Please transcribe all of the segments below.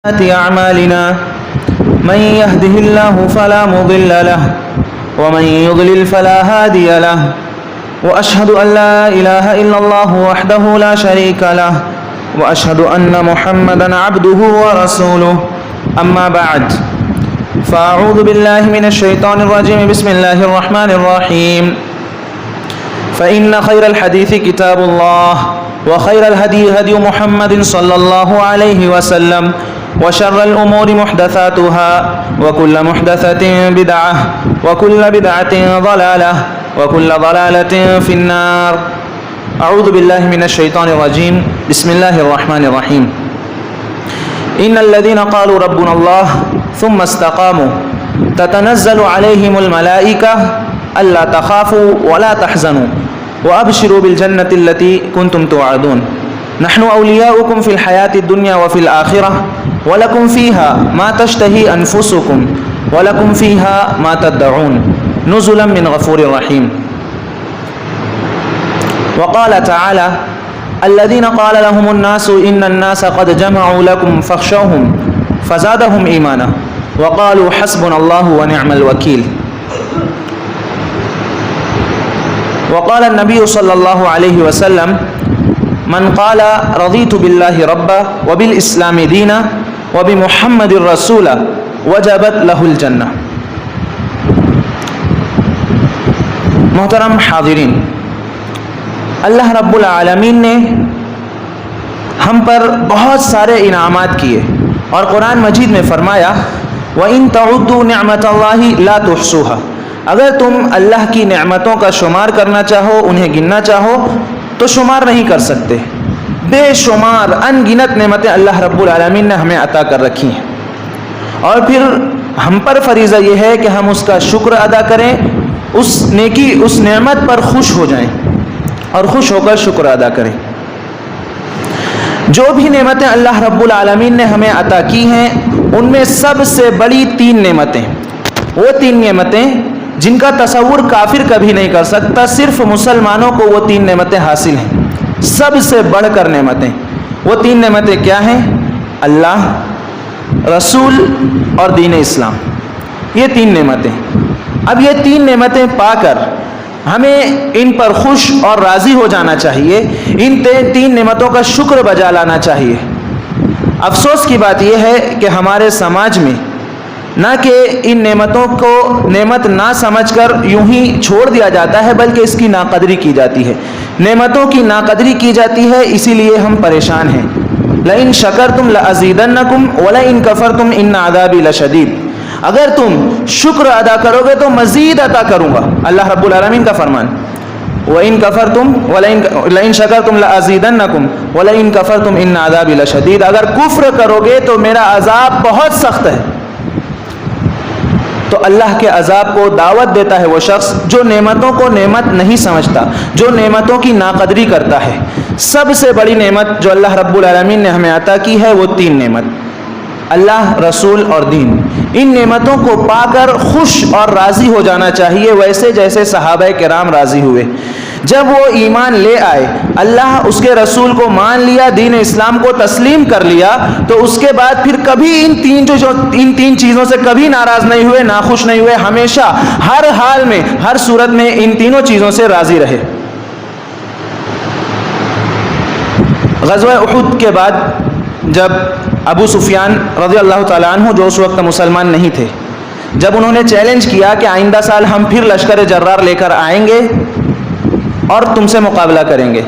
أعمالنا من يهده الله فلا مضل له ومن يضلل فلا هادي له وأشهد أن لا إله إلا الله وحده لا شريك له وأشهد أن محمدا عبده ورسوله أما بعد فأعوذ بالله من الشيطان الرجيم بسم الله الرحمن الرحيم فإن خير الحديث كتاب الله وخير الهدي هدي محمد صلى الله عليه وسلم وشر الأمور محدثاتها وكل محدثة بدعة وكل بدعة ضلالة وكل ضلالة في النار. أعوذ بالله من الشيطان الرجيم بسم الله الرحمن الرحيم. إن الذين قالوا ربنا الله ثم استقاموا تتنزل عليهم الملائكة ألا تخافوا ولا تحزنوا وأبشروا بالجنة التي كنتم توعدون نحن أولياؤكم في الحياة الدنيا وفي الآخرة ولكم فيها ما تشتهي أنفسكم ولكم فيها ما تدعون نزلا من غفور رحيم. وقال تعالى الذين قال لهم الناس إن الناس قد جمعوا لكم فاخشوهم فزادهم إيمانا وقالوا حسبنا الله ونعم الوكيل. وقال النبي صلى الله عليه وسلم من قال رضيت بالله ربا وبالإسلام دينا وبمحمد رسولا وجبت له الجنة. محترم حاضرین، اللہ رب العالمین نے ہم پر بہت سارے انعامات کیے اور قرآن مجید میں فرمایا وَإِن تَعُدُّوا نِعْمَةَ اللَّهِ لَا تُحْصُوهَا، اگر تم اللہ کی نعمتوں کا شمار کرنا چاہو، انہیں گننا چاہو تو شمار نہیں کر سکتے. بے شمار ان گنت نعمتیں اللہ رب العالمین نے ہمیں عطا کر رکھی ہیں، اور پھر ہم پر فریضہ یہ ہے کہ ہم اس کا شکر ادا کریں، اس نیکی اس نعمت پر خوش ہو جائیں اور خوش ہو کر شکر ادا کریں. جو بھی نعمتیں اللہ رب العالمین نے ہمیں عطا کی ہیں ان میں سب سے بڑی تین نعمتیں، وہ تین نعمتیں جن کا تصور کافر کبھی نہیں کر سکتا، صرف مسلمانوں کو وہ تین نعمتیں حاصل ہیں، سب سے بڑھ کر نعمتیں. وہ تین نعمتیں کیا ہیں؟ اللہ، رسول اور دین اسلام. یہ تین نعمتیں. اب یہ تین نعمتیں پا کر ہمیں ان پر خوش اور راضی ہو جانا چاہیے، ان تین نعمتوں کا شکر بجا لانا چاہیے. افسوس کی بات یہ ہے کہ ہمارے سماج میں نہ کہ ان نعمتوں کو نعمت نہ سمجھ کر یوں ہی چھوڑ دیا جاتا ہے، بلکہ اس کی ناقدری کی جاتی ہے. نعمتوں کی ناقدری کی جاتی ہے، اسی لیے ہم پریشان ہیں. لئن شکرتم لازیدنکم ولئن کفرتم ان عذابی لشدید، اگر تم شکر ادا کرو گے تو مزید عطا کروں گا، اللہ رب العالمین کا فرمان. وَإِن كَفَرْتُمْ لَئِن شَكَرْتُمْ لَأَزِيدَنَّكُمْ وَلَئِن كَفَرْتُمْ إِنَّ عَذَابِي لَشَدِيدٌ، اگر کفر کرو گے تو میرا عذاب بہت سخت ہے. تو اللہ کے عذاب کو دعوت دیتا ہے وہ شخص جو نعمتوں کو نعمت نہیں سمجھتا، جو نعمتوں کی ناقدری کرتا ہے. سب سے بڑی نعمت جو اللہ رب العالمین نے ہمیں عطا کی ہے وہ تین نعمت، اللہ، رسول اور دین. ان نعمتوں کو پا کر خوش اور راضی ہو جانا چاہیے، ویسے جیسے صحابہ کرام راضی ہوئے جب وہ ایمان لے آئے، اللہ اس کے رسول کو مان لیا، دین اسلام کو تسلیم کر لیا، تو اس کے بعد پھر کبھی ان تین چیزوں سے کبھی ناراض نہیں ہوئے، ناخوش نہیں ہوئے، ہمیشہ ہر حال میں ہر صورت میں ان تینوں چیزوں سے راضی رہے. غزوہ احد کے بعد جب ابو سفیان رضی اللہ تعالیٰ عنہ، جو اس وقت مسلمان نہیں تھے، جب انہوں نے چیلنج کیا کہ آئندہ سال ہم پھر لشکر جرار لے کر آئیں گے اور تم سے مقابلہ کریں گے،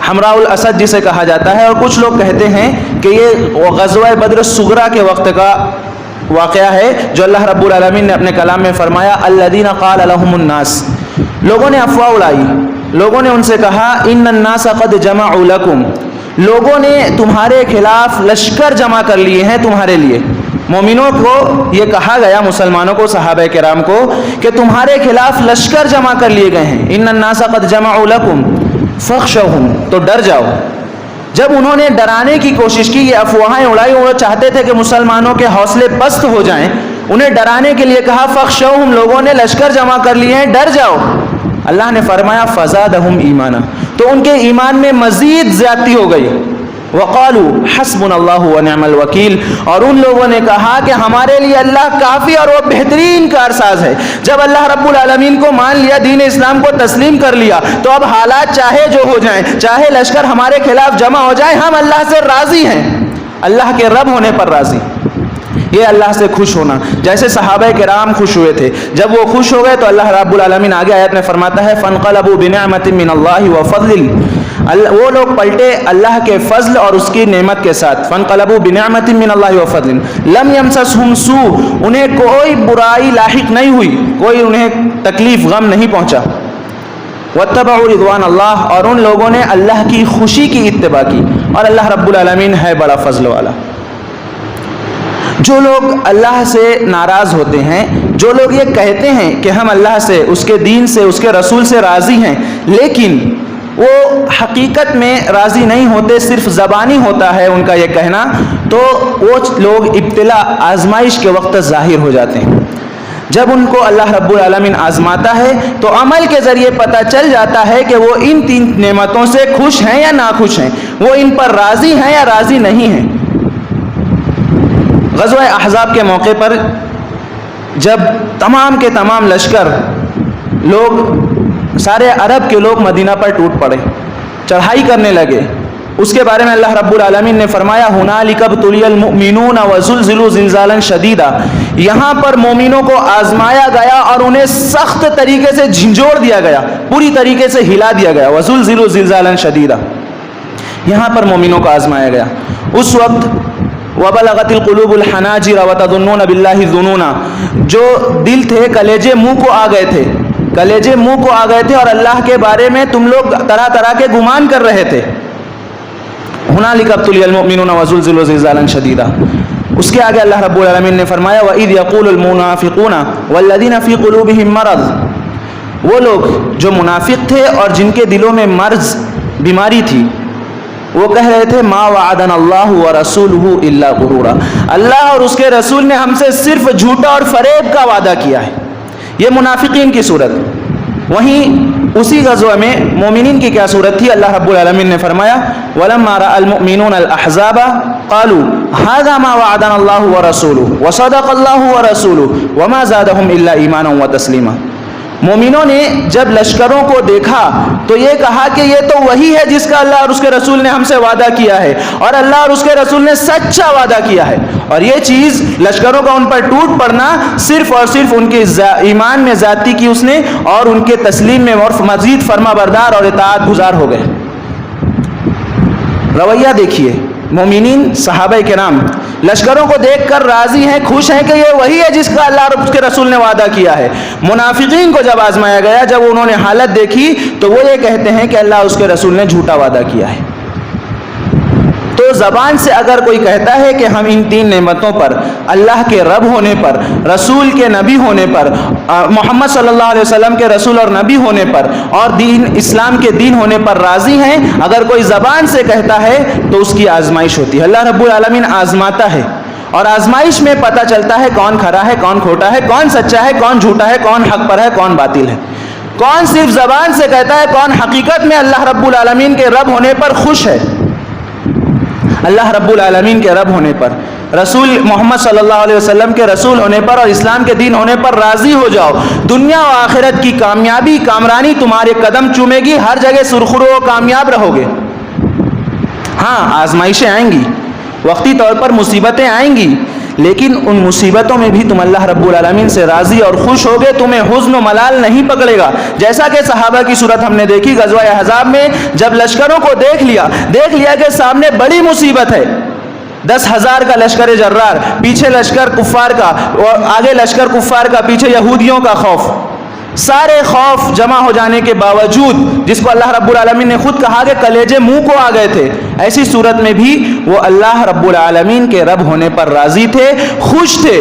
حمراء الاسد جسے کہا جاتا ہے، اور کچھ لوگ کہتے ہیں کہ یہ غزوہ بدر صغریٰ کے وقت کا واقعہ ہے جو اللہ رب العالمین نے اپنے کلام میں فرمایا الذین قال لهم الناس، لوگوں نے افواہ اڑائی، لوگوں نے ان سے کہا ان الناس قد جمعوا لکم، لوگوں نے تمہارے خلاف لشکر جمع کر لیے ہیں تمہارے لیے. مومنوں کو یہ کہا گیا، مسلمانوں کو، صحابہ کرام کو، کہ تمہارے خلاف لشکر جمع کر لیے گئے ہیں. ان الناس قد جمعوا لکم فاخشوہم، تو ڈر جاؤ. جب انہوں نے ڈرانے کی کوشش کی، یہ افواہیں اڑائی، وہ چاہتے تھے کہ مسلمانوں کے حوصلے پست ہو جائیں، انہیں ڈرانے کے لیے کہا فاخشوہم، لوگوں نے لشکر جمع کر لیے ہیں، ڈر جاؤ. اللہ نے فرمایا فزادہم ایمانا، تو ان کے ایمان میں مزید زیادتی ہو گئی. وقالوا حسبنا اللہ ونعم الوکیل، اور ان لوگوں نے کہا کہ ہمارے لیے اللہ کافی اور وہ بہترین کارساز ہے۔ جب اللہ رب العالمین کو مان لیا، دین اسلام کو تسلیم کر لیا، تو اب حالات چاہے جو ہو جائیں، چاہے لشکر ہمارے خلاف جمع ہو جائیں، ہم اللہ سے راضی ہیں، اللہ کے رب ہونے پر راضی۔ یہ اللہ سے خوش ہونا، جیسے صحابہ کرام خوش ہوئے تھے، جب وہ خوش ہو گئے تو اللہ رب العالمین آگے آیت میں فرماتا ہے فَانْقَلَبُوا بِنِعْمَةٍ مِّنَ اللَّهِ وَفَضْلٍ، وہ لوگ پلٹے اللہ کے فضل اور اس کی نعمت کے ساتھ۔ فَانْقَلَبُوا بِنِعْمَةٍ مِّنَ اللَّهِ وَفَضْلٍ لَمْ يَمْسَسْهُمْ سُوءٌ، انہیں کوئی برائی لاحق نہیں ہوئی، کوئی انہیں تکلیف غم نہیں پہنچا۔ وَاتَّبَعُوا رِضْوَانَ اللَّهِ، اور ان لوگوں نے اللہ کی خوشی کی اتباع کی، اور اللہ رب العالمین ہے بڑا فضل والا۔ جو لوگ اللہ سے ناراض ہوتے ہیں، جو لوگ یہ کہتے ہیں کہ ہم اللہ سے، اس کے دین سے، اس کے رسول سے راضی ہیں، لیکن وہ حقیقت میں راضی نہیں ہوتے، صرف زبانی ہوتا ہے ان کا یہ کہنا، تو وہ لوگ ابتلا، آزمائش کے وقت ظاہر ہو جاتے ہیں۔ جب ان کو اللہ رب العالمین آزماتا ہے تو عمل کے ذریعے پتہ چل جاتا ہے کہ وہ ان تین نعمتوں سے خوش ہیں یا ناخوش ہیں، وہ ان پر راضی ہیں یا راضی نہیں ہیں۔ غزوہ احزاب کے موقع پر جب تمام کے تمام لشکر لوگ، سارے عرب کے لوگ مدینہ پر ٹوٹ پڑے، چڑھائی کرنے لگے، اس کے بارے میں اللہ رب العالمین نے فرمایا هُنَالِكَ ابْتُلِيَ الْمُؤْمِنُونَ وَزُلْزِلُوا زِلْزَالًا شَدِيدًا، یہاں پر مومنوں کو آزمایا گیا اور انہیں سخت طریقے سے جھنجھوڑ دیا گیا، پوری طریقے سے ہلا دیا گیا۔ وَزُلْزِلُوا زِلْزَالًا شَدِيدًا، یہاں پر مومنوں کو آزمایا گیا۔ اس وقت وَبَلَغَتِ الْقُلُوبُ الْحَنَاجِرَ وَتَظُنُّونَ بِاللَّهِ الظُّنُونَ، جو دل تھے کلیجے منہ کو آ گئے تھے، کلیجے منہ کو آ گئے تھے، اور اللہ کے بارے میں تم لوگ طرح طرح کے گمان کر رہے تھے۔ هُنَالِكَ ابْتُلِيَ الْمُؤْمِنُونَ وَزُلْزِلُوا زِلْزَالًا شَدِيدًا۔ اس کے آگے اللہ رب العالمین نے فرمایا وَإِذْ يَقُولُ الْمُنَافِقُونَ وَالَّذِينَ فِي قُلُوبِهِم مَّرَضٌ، وہ لوگ جو منافق تھے اور جن کے دلوں میں مرض، بیماری تھی، وہ کہہ رہے تھے ما وعدنا اللہ ورسولہ الا غرورا، اللہ اور اس کے رسول نے ہم سے صرف جھوٹا اور فریب کا وعدہ کیا ہے۔ یہ منافقین کی صورت۔ وہیں اسی غزوہ میں مومنین کی کیا صورت تھی؟ اللہ رب العالمین نے فرمایا وَلَمَّا رَأَى الْمُؤْمِنُونَ الْأَحْزَابَ قَالُوا هَذَا مَا وَعَدَنَا اللَّهُ وَرَسُولُهُ وَصَدَقَ اللَّهُ وَرَسُولُهُ وَمَا زَادَهُمْ إِلَّا إِيمَانًا وَتَسْلِيمًا۔ مومنوں نے جب لشکروں کو دیکھا تو یہ کہا کہ یہ تو وہی ہے جس کا اللہ اور اس کے رسول نے ہم سے وعدہ کیا ہے، اور اللہ اور اس کے رسول نے سچا وعدہ کیا ہے، اور یہ چیز لشکروں کا ان پر ٹوٹ پڑنا صرف اور صرف ان کے ایمان میں زیادتی کی اس نے، اور ان کے تسلیم میں اور مزید فرما بردار اور اطاعت گزار ہو گئے۔ رویہ دیکھیے، مومنین صحابہ کرام لشکروں کو دیکھ کر راضی ہیں، خوش ہیں کہ یہ وہی ہے جس کا اللہ اور اس کے رسول نے وعدہ کیا ہے۔ منافقین کو جب آزمایا گیا، جب انہوں نے حالت دیکھی تو وہ یہ کہتے ہیں کہ اللہ اور اس کے رسول نے جھوٹا وعدہ کیا ہے۔ تو زبان سے اگر کوئی کہتا ہے کہ ہم ان تین نعمتوں پر، اللہ کے رب ہونے پر، رسول کے نبی ہونے پر، محمد صلی اللہ علیہ وسلم کے رسول اور نبی ہونے پر، اور دین اسلام کے دین ہونے پر راضی ہیں، اگر کوئی زبان سے کہتا ہے تو اس کی آزمائش ہوتی ہے۔ اللہ رب العالمین آزماتا ہے، اور آزمائش میں پتہ چلتا ہے کون کھرا ہے، کون کھوٹا ہے، کون سچا ہے، کون جھوٹا ہے، کون حق پر ہے، کون باطل ہے، کون صرف زبان سے کہتا ہے، کون حقیقت میں اللہ رب العالمین کے رب ہونے پر خوش ہے۔ اللہ رب العالمین کے رب ہونے پر، رسول محمد صلی اللہ علیہ وسلم کے رسول ہونے پر اور اسلام کے دین ہونے پر راضی ہو جاؤ، دنیا و آخرت کی کامیابی، کامرانی تمہارے قدم چومے گی، ہر جگہ سرخرو و کامیاب رہو گے۔ ہاں آزمائشیں آئیں گی، وقتی طور پر مصیبتیں آئیں گی، لیکن ان مصیبتوں میں بھی تم اللہ رب العالمین سے راضی اور خوش ہوگے، تمہیں حزن و ملال نہیں پکڑے گا۔ جیسا کہ صحابہ کی صورت ہم نے دیکھی غزوہ احزاب میں، جب لشکروں کو دیکھ لیا کہ سامنے بڑی مصیبت ہے، 10,000 کا لشکر جرار، پیچھے لشکر کفار کا، اور آگے لشکر کفار کا، پیچھے یہودیوں کا خوف، سارے خوف جمع ہو جانے کے باوجود، جس کو اللہ رب العالمین نے خود کہا کہ کلیجے منہ کو آ گئے تھے، ایسی صورت میں بھی وہ اللہ رب العالمین کے رب ہونے پر راضی تھے، خوش تھے،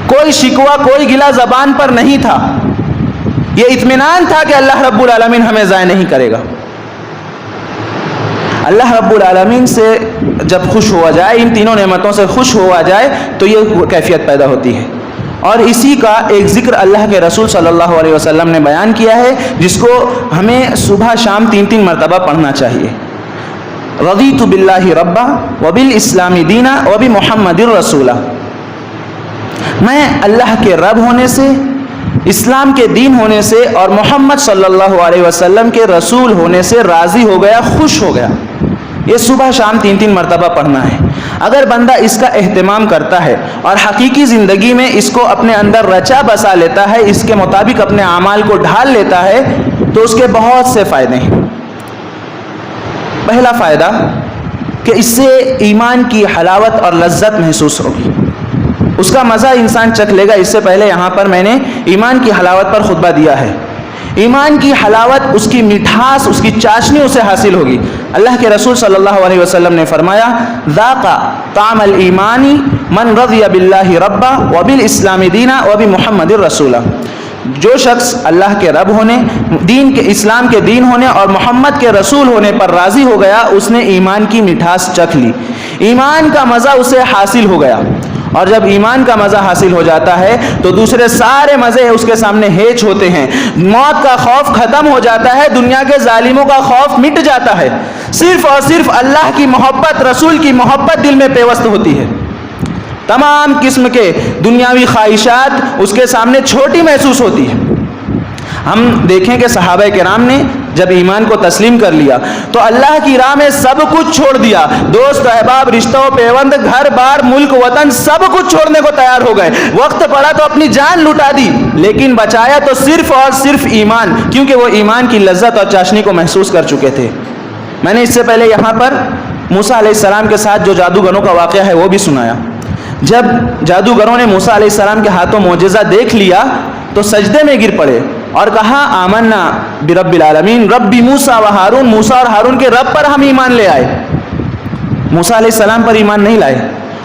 کوئی شکوہ، کوئی گلہ زبان پر نہیں تھا، یہ اطمینان تھا کہ اللہ رب العالمین ہمیں ضائع نہیں کرے گا۔ اللہ رب العالمین سے جب خوش ہوا جائے، ان تینوں نعمتوں سے خوش ہوا جائے تو یہ کیفیت پیدا ہوتی ہے، اور اسی کا ایک ذکر اللہ کے رسول صلی اللہ علیہ وسلم نے بیان کیا ہے، جس کو ہمیں صبح شام 3 مرتبہ پڑھنا چاہیے۔ رضیت باللہ ربا وبالاسلام دینا وبمحمد رسولا، میں اللہ کے رب ہونے سے، اسلام کے دین ہونے سے اور محمد صلی اللہ علیہ وسلم کے رسول ہونے سے راضی ہو گیا، خوش ہو گیا۔ یہ صبح شام 3 مرتبہ پڑھنا ہے۔ اگر بندہ اس کا اہتمام کرتا ہے اور حقیقی زندگی میں اس کو اپنے اندر رچا بسا لیتا ہے، اس کے مطابق اپنے اعمال کو ڈھال لیتا ہے، تو اس کے بہت سے فائدے ہیں۔ پہلا فائدہ کہ اس سے ایمان کی حلاوت اور لذت محسوس ہوگی، اس کا مزہ انسان چکھ لے گا۔ اس سے پہلے یہاں پر میں نے ایمان کی حلاوت پر خطبہ دیا ہے۔ ایمان کی حلاوت، اس کی مٹھاس، اس کی چاشنی اسے حاصل ہوگی۔ اللہ کے رسول صلی اللہ علیہ وسلم نے فرمایا، ذاق طعم الایمان من رضی باللہ ربا وبالاسلام دینا وبمحمد رسولا، جو شخص اللہ کے رب ہونے، دین کے اسلام کے دین ہونے اور محمد کے رسول ہونے پر راضی ہو گیا، اس نے ایمان کی مٹھاس چکھ لی، ایمان کا مزہ اسے حاصل ہو گیا۔ اور جب ایمان کا مزہ حاصل ہو جاتا ہے تو دوسرے سارے مزے اس کے سامنے ہیچ ہوتے ہیں، موت کا خوف ختم ہو جاتا ہے، دنیا کے ظالموں کا خوف مٹ جاتا ہے، صرف اور صرف اللہ کی محبت، رسول کی محبت دل میں پیوست ہوتی ہے۔ تمام قسم کے دنیاوی خواہشات اس کے سامنے چھوٹی محسوس ہوتی ہے۔ ہم دیکھیں کہ صحابہ کرام نے جب ایمان کو تسلیم کر لیا تو اللہ کی راہ میں سب کچھ چھوڑ دیا، دوست احباب، رشتہ و پیوند، گھر بار، ملک وطن، سب کچھ چھوڑنے کو تیار ہو گئے۔ وقت پڑا تو اپنی جان لٹا دی، لیکن بچایا تو صرف اور صرف ایمان، کیونکہ وہ ایمان کی لذت اور چاشنی کو محسوس کر چکے تھے۔ میں نے اس سے پہلے یہاں پر موسیٰ علیہ السلام کے ساتھ جو جادوگروں کا واقعہ ہے وہ بھی سنایا۔ جب جادوگروں نے موسیٰ علیہ السلام کے ہاتھوں معجزہ دیکھ لیا تو سجدے میں گر پڑے اور کہا، آمنا برب العالمین رب موسیٰ و ہارون، موسیٰ اور ہارون کے رب پر ہم ایمان لے آئے۔ موسیٰ علیہ السلام پر ایمان نہیں لائے۔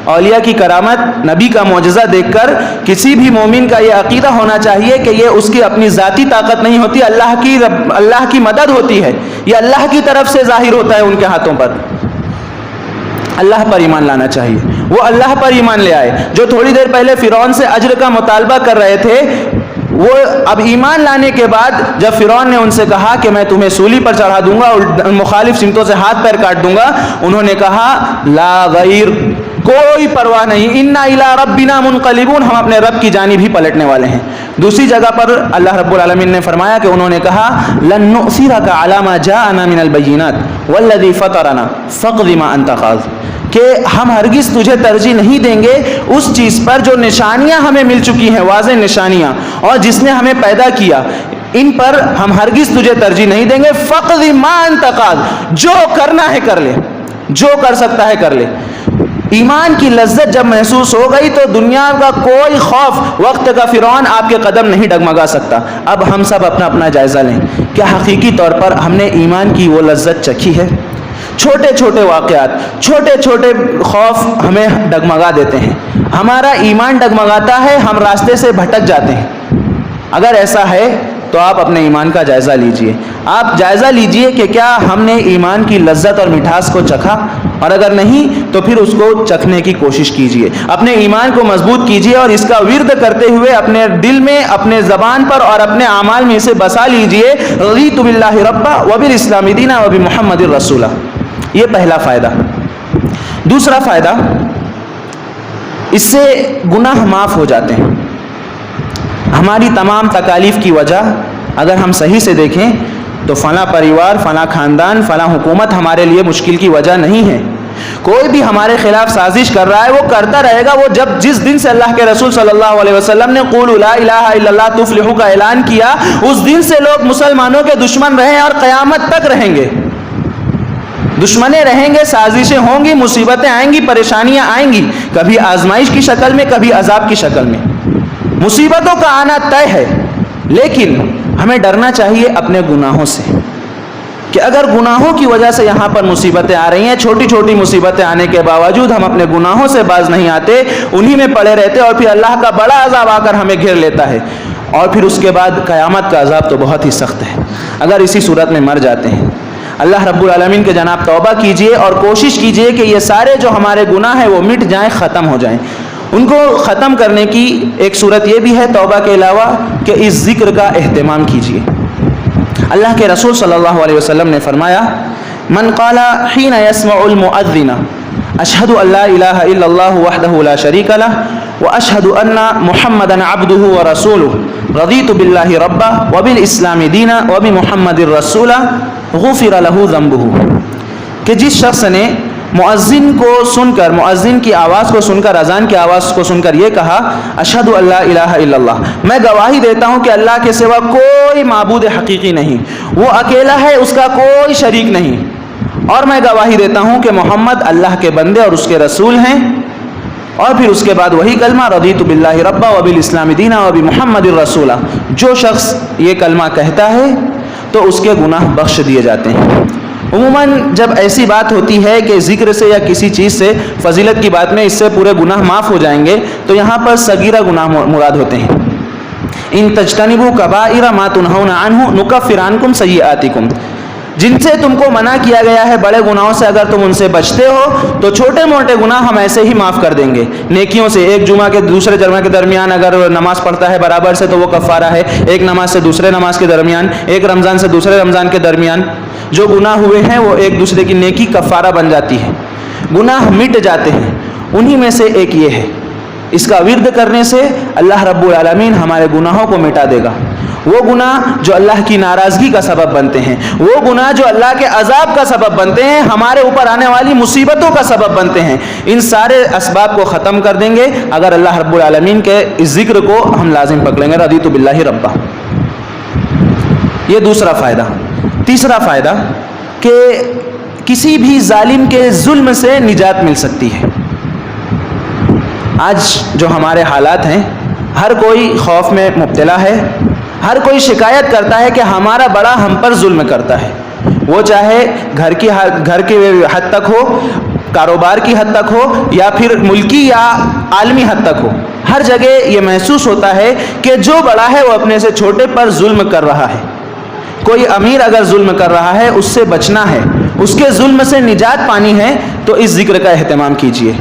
اولیاء کی کرامت، نبی کا معجزہ دیکھ کر کسی بھی مومن کا یہ عقیدہ ہونا چاہیے کہ یہ اس کی اپنی ذاتی طاقت نہیں ہوتی، اللہ کی مدد ہوتی ہے، یہ اللہ کی طرف سے ظاہر ہوتا ہے ان کے ہاتھوں پر۔ اللہ پر ایمان لانا چاہیے۔ وہ اللہ پر ایمان لے آئے۔ جو تھوڑی دیر پہلے فرعون سے اجر کا مطالبہ کر رہے تھے، وہ اب ایمان لانے کے بعد جب فرعون نے ان سے کہا کہ میں تمہیں سولی پر چڑھا دوں گا اور مخالف سمتوں سے ہاتھ پیر کاٹ دوں گا، انہوں نے کہا لا غیر، کوئی پرواہ نہیں، انا الی ربنا منقلبون، ہم اپنے رب کی جانب ہی پلٹنے والے ہیں۔ دوسری جگہ پر اللہ رب العالمین نے فرمایا کہ انہوں نے کہا لن نؤثرک علی ما جاءنا من البینات والذی فطرنا فاقض ما انت قاض، کہ ہم ہرگز تجھے ترجیح نہیں دیں گے اس چیز پر جو نشانیاں ہمیں مل چکی ہیں، واضح نشانیاں، اور جس نے ہمیں پیدا کیا، ان پر ہم ہرگز تجھے ترجیح نہیں دیں گے۔ فقض ما انت قاض، جو کرنا ہے کر لے، جو کر سکتا ہے کر لے۔ ایمان کی لذت جب محسوس ہو گئی تو دنیا کا کوئی خوف، وقت کا فرعون آپ کے قدم نہیں ڈگمگا سکتا۔ اب ہم سب اپنا اپنا جائزہ لیں، کیا حقیقی طور پر ہم نے ایمان کی وہ لذت چکھی ہے؟ چھوٹے چھوٹے واقعات، چھوٹے چھوٹے خوف ہمیں ڈگمگا دیتے ہیں، ہمارا ایمان ڈگمگاتا ہے، ہم راستے سے بھٹک جاتے ہیں۔ اگر ایسا ہے تو آپ اپنے ایمان کا جائزہ لیجئے، آپ جائزہ لیجئے کہ کیا ہم نے ایمان کی لذت اور مٹھاس کو چکھا، اور اگر نہیں تو پھر اس کو چکھنے کی کوشش کیجئے، اپنے ایمان کو مضبوط کیجئے اور اس کا ورد کرتے ہوئے اپنے دل میں، اپنے زبان پر اور اپنے اعمال میں اسے بسا لیجئے، رضیت باللہ ربا وبالاسلام دینا وبمحمد رسولا۔ یہ پہلا فائدہ۔ دوسرا فائدہ، اس سے گناہ معاف ہو جاتے ہیں۔ ہماری تمام تکالیف کی وجہ اگر ہم صحیح سے دیکھیں تو فلاں پریوار، فلاں خاندان، فلاں حکومت ہمارے لیے مشکل کی وجہ نہیں ہے۔ کوئی بھی ہمارے خلاف سازش کر رہا ہے وہ کرتا رہے گا، وہ جس دن سے اللہ کے رسول صلی اللہ علیہ وسلم نے قولوا لا الہ الا اللہ تفلحوا کا اعلان کیا، اس دن سے لوگ مسلمانوں کے دشمن رہے اور قیامت تک رہیں گے، دشمنیں رہیں گے، سازشیں ہوں گی، مصیبتیں آئیں گی، پریشانیاں آئیں گی، کبھی آزمائش کی شکل میں، کبھی عذاب کی شکل میں۔ مصیبتوں کا آنا طے ہے، لیکن ہمیں ڈرنا چاہیے اپنے گناہوں سے، کہ اگر گناہوں کی وجہ سے یہاں پر مصیبتیں آ رہی ہیں، چھوٹی چھوٹی مصیبتیں آنے کے باوجود ہم اپنے گناہوں سے باز نہیں آتے، انہی میں پڑے رہتے، اور پھر اللہ کا بڑا عذاب آ کر ہمیں گھیر لیتا ہے، اور پھر اس کے بعد قیامت کا عذاب تو بہت ہی سخت ہے اگر اسی صورت میں مر جاتے ہیں۔ اللہ رب العالمین کے جناب توبہ کیجئے اور کوشش کیجئے کہ یہ سارے جو ہمارے گناہ ہیں وہ مٹ جائیں، ختم ہو جائیں۔ ان کو ختم کرنے کی ایک صورت یہ بھی ہے توبہ کے علاوہ کہ اس ذکر کا اہتمام کیجئے۔ اللہ کے رسول صلی اللہ علیہ وسلم نے فرمایا، من قال حين يسمع المؤذن اشهد ان لا اله الا الله وحده لا شريك له واشهد ان محمدا عبده ورسوله رضيت بالله ربا وبالاسلام دينا وبمحمد رسولا غفر له ذنبه، کہ جس شخص نے مؤذن کو سن کر، مؤذن کی آواز کو سن کر، اذان کی آواز کو سن کر یہ کہا اشہد ان لا الہ الا اللہ، میں گواہی دیتا ہوں کہ اللہ کے سوا کوئی معبود حقیقی نہیں، وہ اکیلا ہے، اس کا کوئی شریک نہیں، اور میں گواہی دیتا ہوں کہ محمد اللہ کے بندے اور اس کے رسول ہیں، اور پھر اس کے بعد وہی کلمہ رضیت باللہ ربا وبالاسلام دینا وبمحمد الرسولہ، جو شخص یہ کلمہ کہتا ہے تو اس کے گناہ بخش دیے جاتے ہیں۔ عموماً جب ایسی بات ہوتی ہے کہ ذکر سے یا کسی چیز سے، فضیلت کی بات میں اس سے پورے گناہ معاف ہو جائیں گے، تو یہاں پر صغیرہ گناہ مراد ہوتے ہیں۔ ان تجتنبوا کبائر ما تنہون عنہ نکفر عنکم سیئاتکم، جن سے تم کو منع کیا گیا ہے بڑے گناہوں سے اگر تم ان سے بچتے ہو تو چھوٹے موٹے گناہ ہم ایسے ہی معاف کر دیں گے نیکیوں سے۔ ایک جمعہ کے دوسرے جمعہ کے درمیان اگر نماز پڑھتا ہے برابر سے تو وہ کفارہ ہے، ایک نماز سے دوسرے نماز کے درمیان، ایک رمضان سے دوسرے رمضان کے درمیان جو گناہ ہوئے ہیں وہ ایک دوسرے کی نیکی کفارہ بن جاتی ہے، گناہ مٹ جاتے ہیں۔ انہی میں سے ایک یہ ہے، اس کا ورد کرنے سے اللہ رب العالمین ہمارے گناہوں کو مٹا دے گا۔ وہ گناہ جو اللہ کی ناراضگی کا سبب بنتے ہیں، وہ گناہ جو اللہ کے عذاب کا سبب بنتے ہیں، ہمارے اوپر آنے والی مصیبتوں کا سبب بنتے ہیں، ان سارے اسباب کو ختم کر دیں گے اگر اللہ رب العالمین کے اس ذکر کو ہم لازم پکڑیں گے، رضیت باللہ ربا۔ یہ دوسرا فائدہ۔ تیسرا فائدہ کہ کسی بھی ظالم کے ظلم سے نجات مل سکتی ہے۔ آج جو ہمارے حالات ہیں، ہر کوئی خوف میں مبتلا ہے، ہر کوئی شکایت کرتا ہے کہ ہمارا بڑا ہم پر ظلم کرتا ہے، وہ چاہے گھر کی حد تک ہو، کاروبار کی حد تک ہو، یا پھر ملکی یا عالمی حد تک ہو، ہر جگہ یہ محسوس ہوتا ہے کہ جو بڑا ہے وہ اپنے سے چھوٹے پر ظلم کر رہا ہے۔ کوئی امیر اگر ظلم کر رہا ہے، اس سے بچنا ہے، اس کے ظلم سے نجات پانی ہے تو اس ذکر کا اہتمام کیجیے۔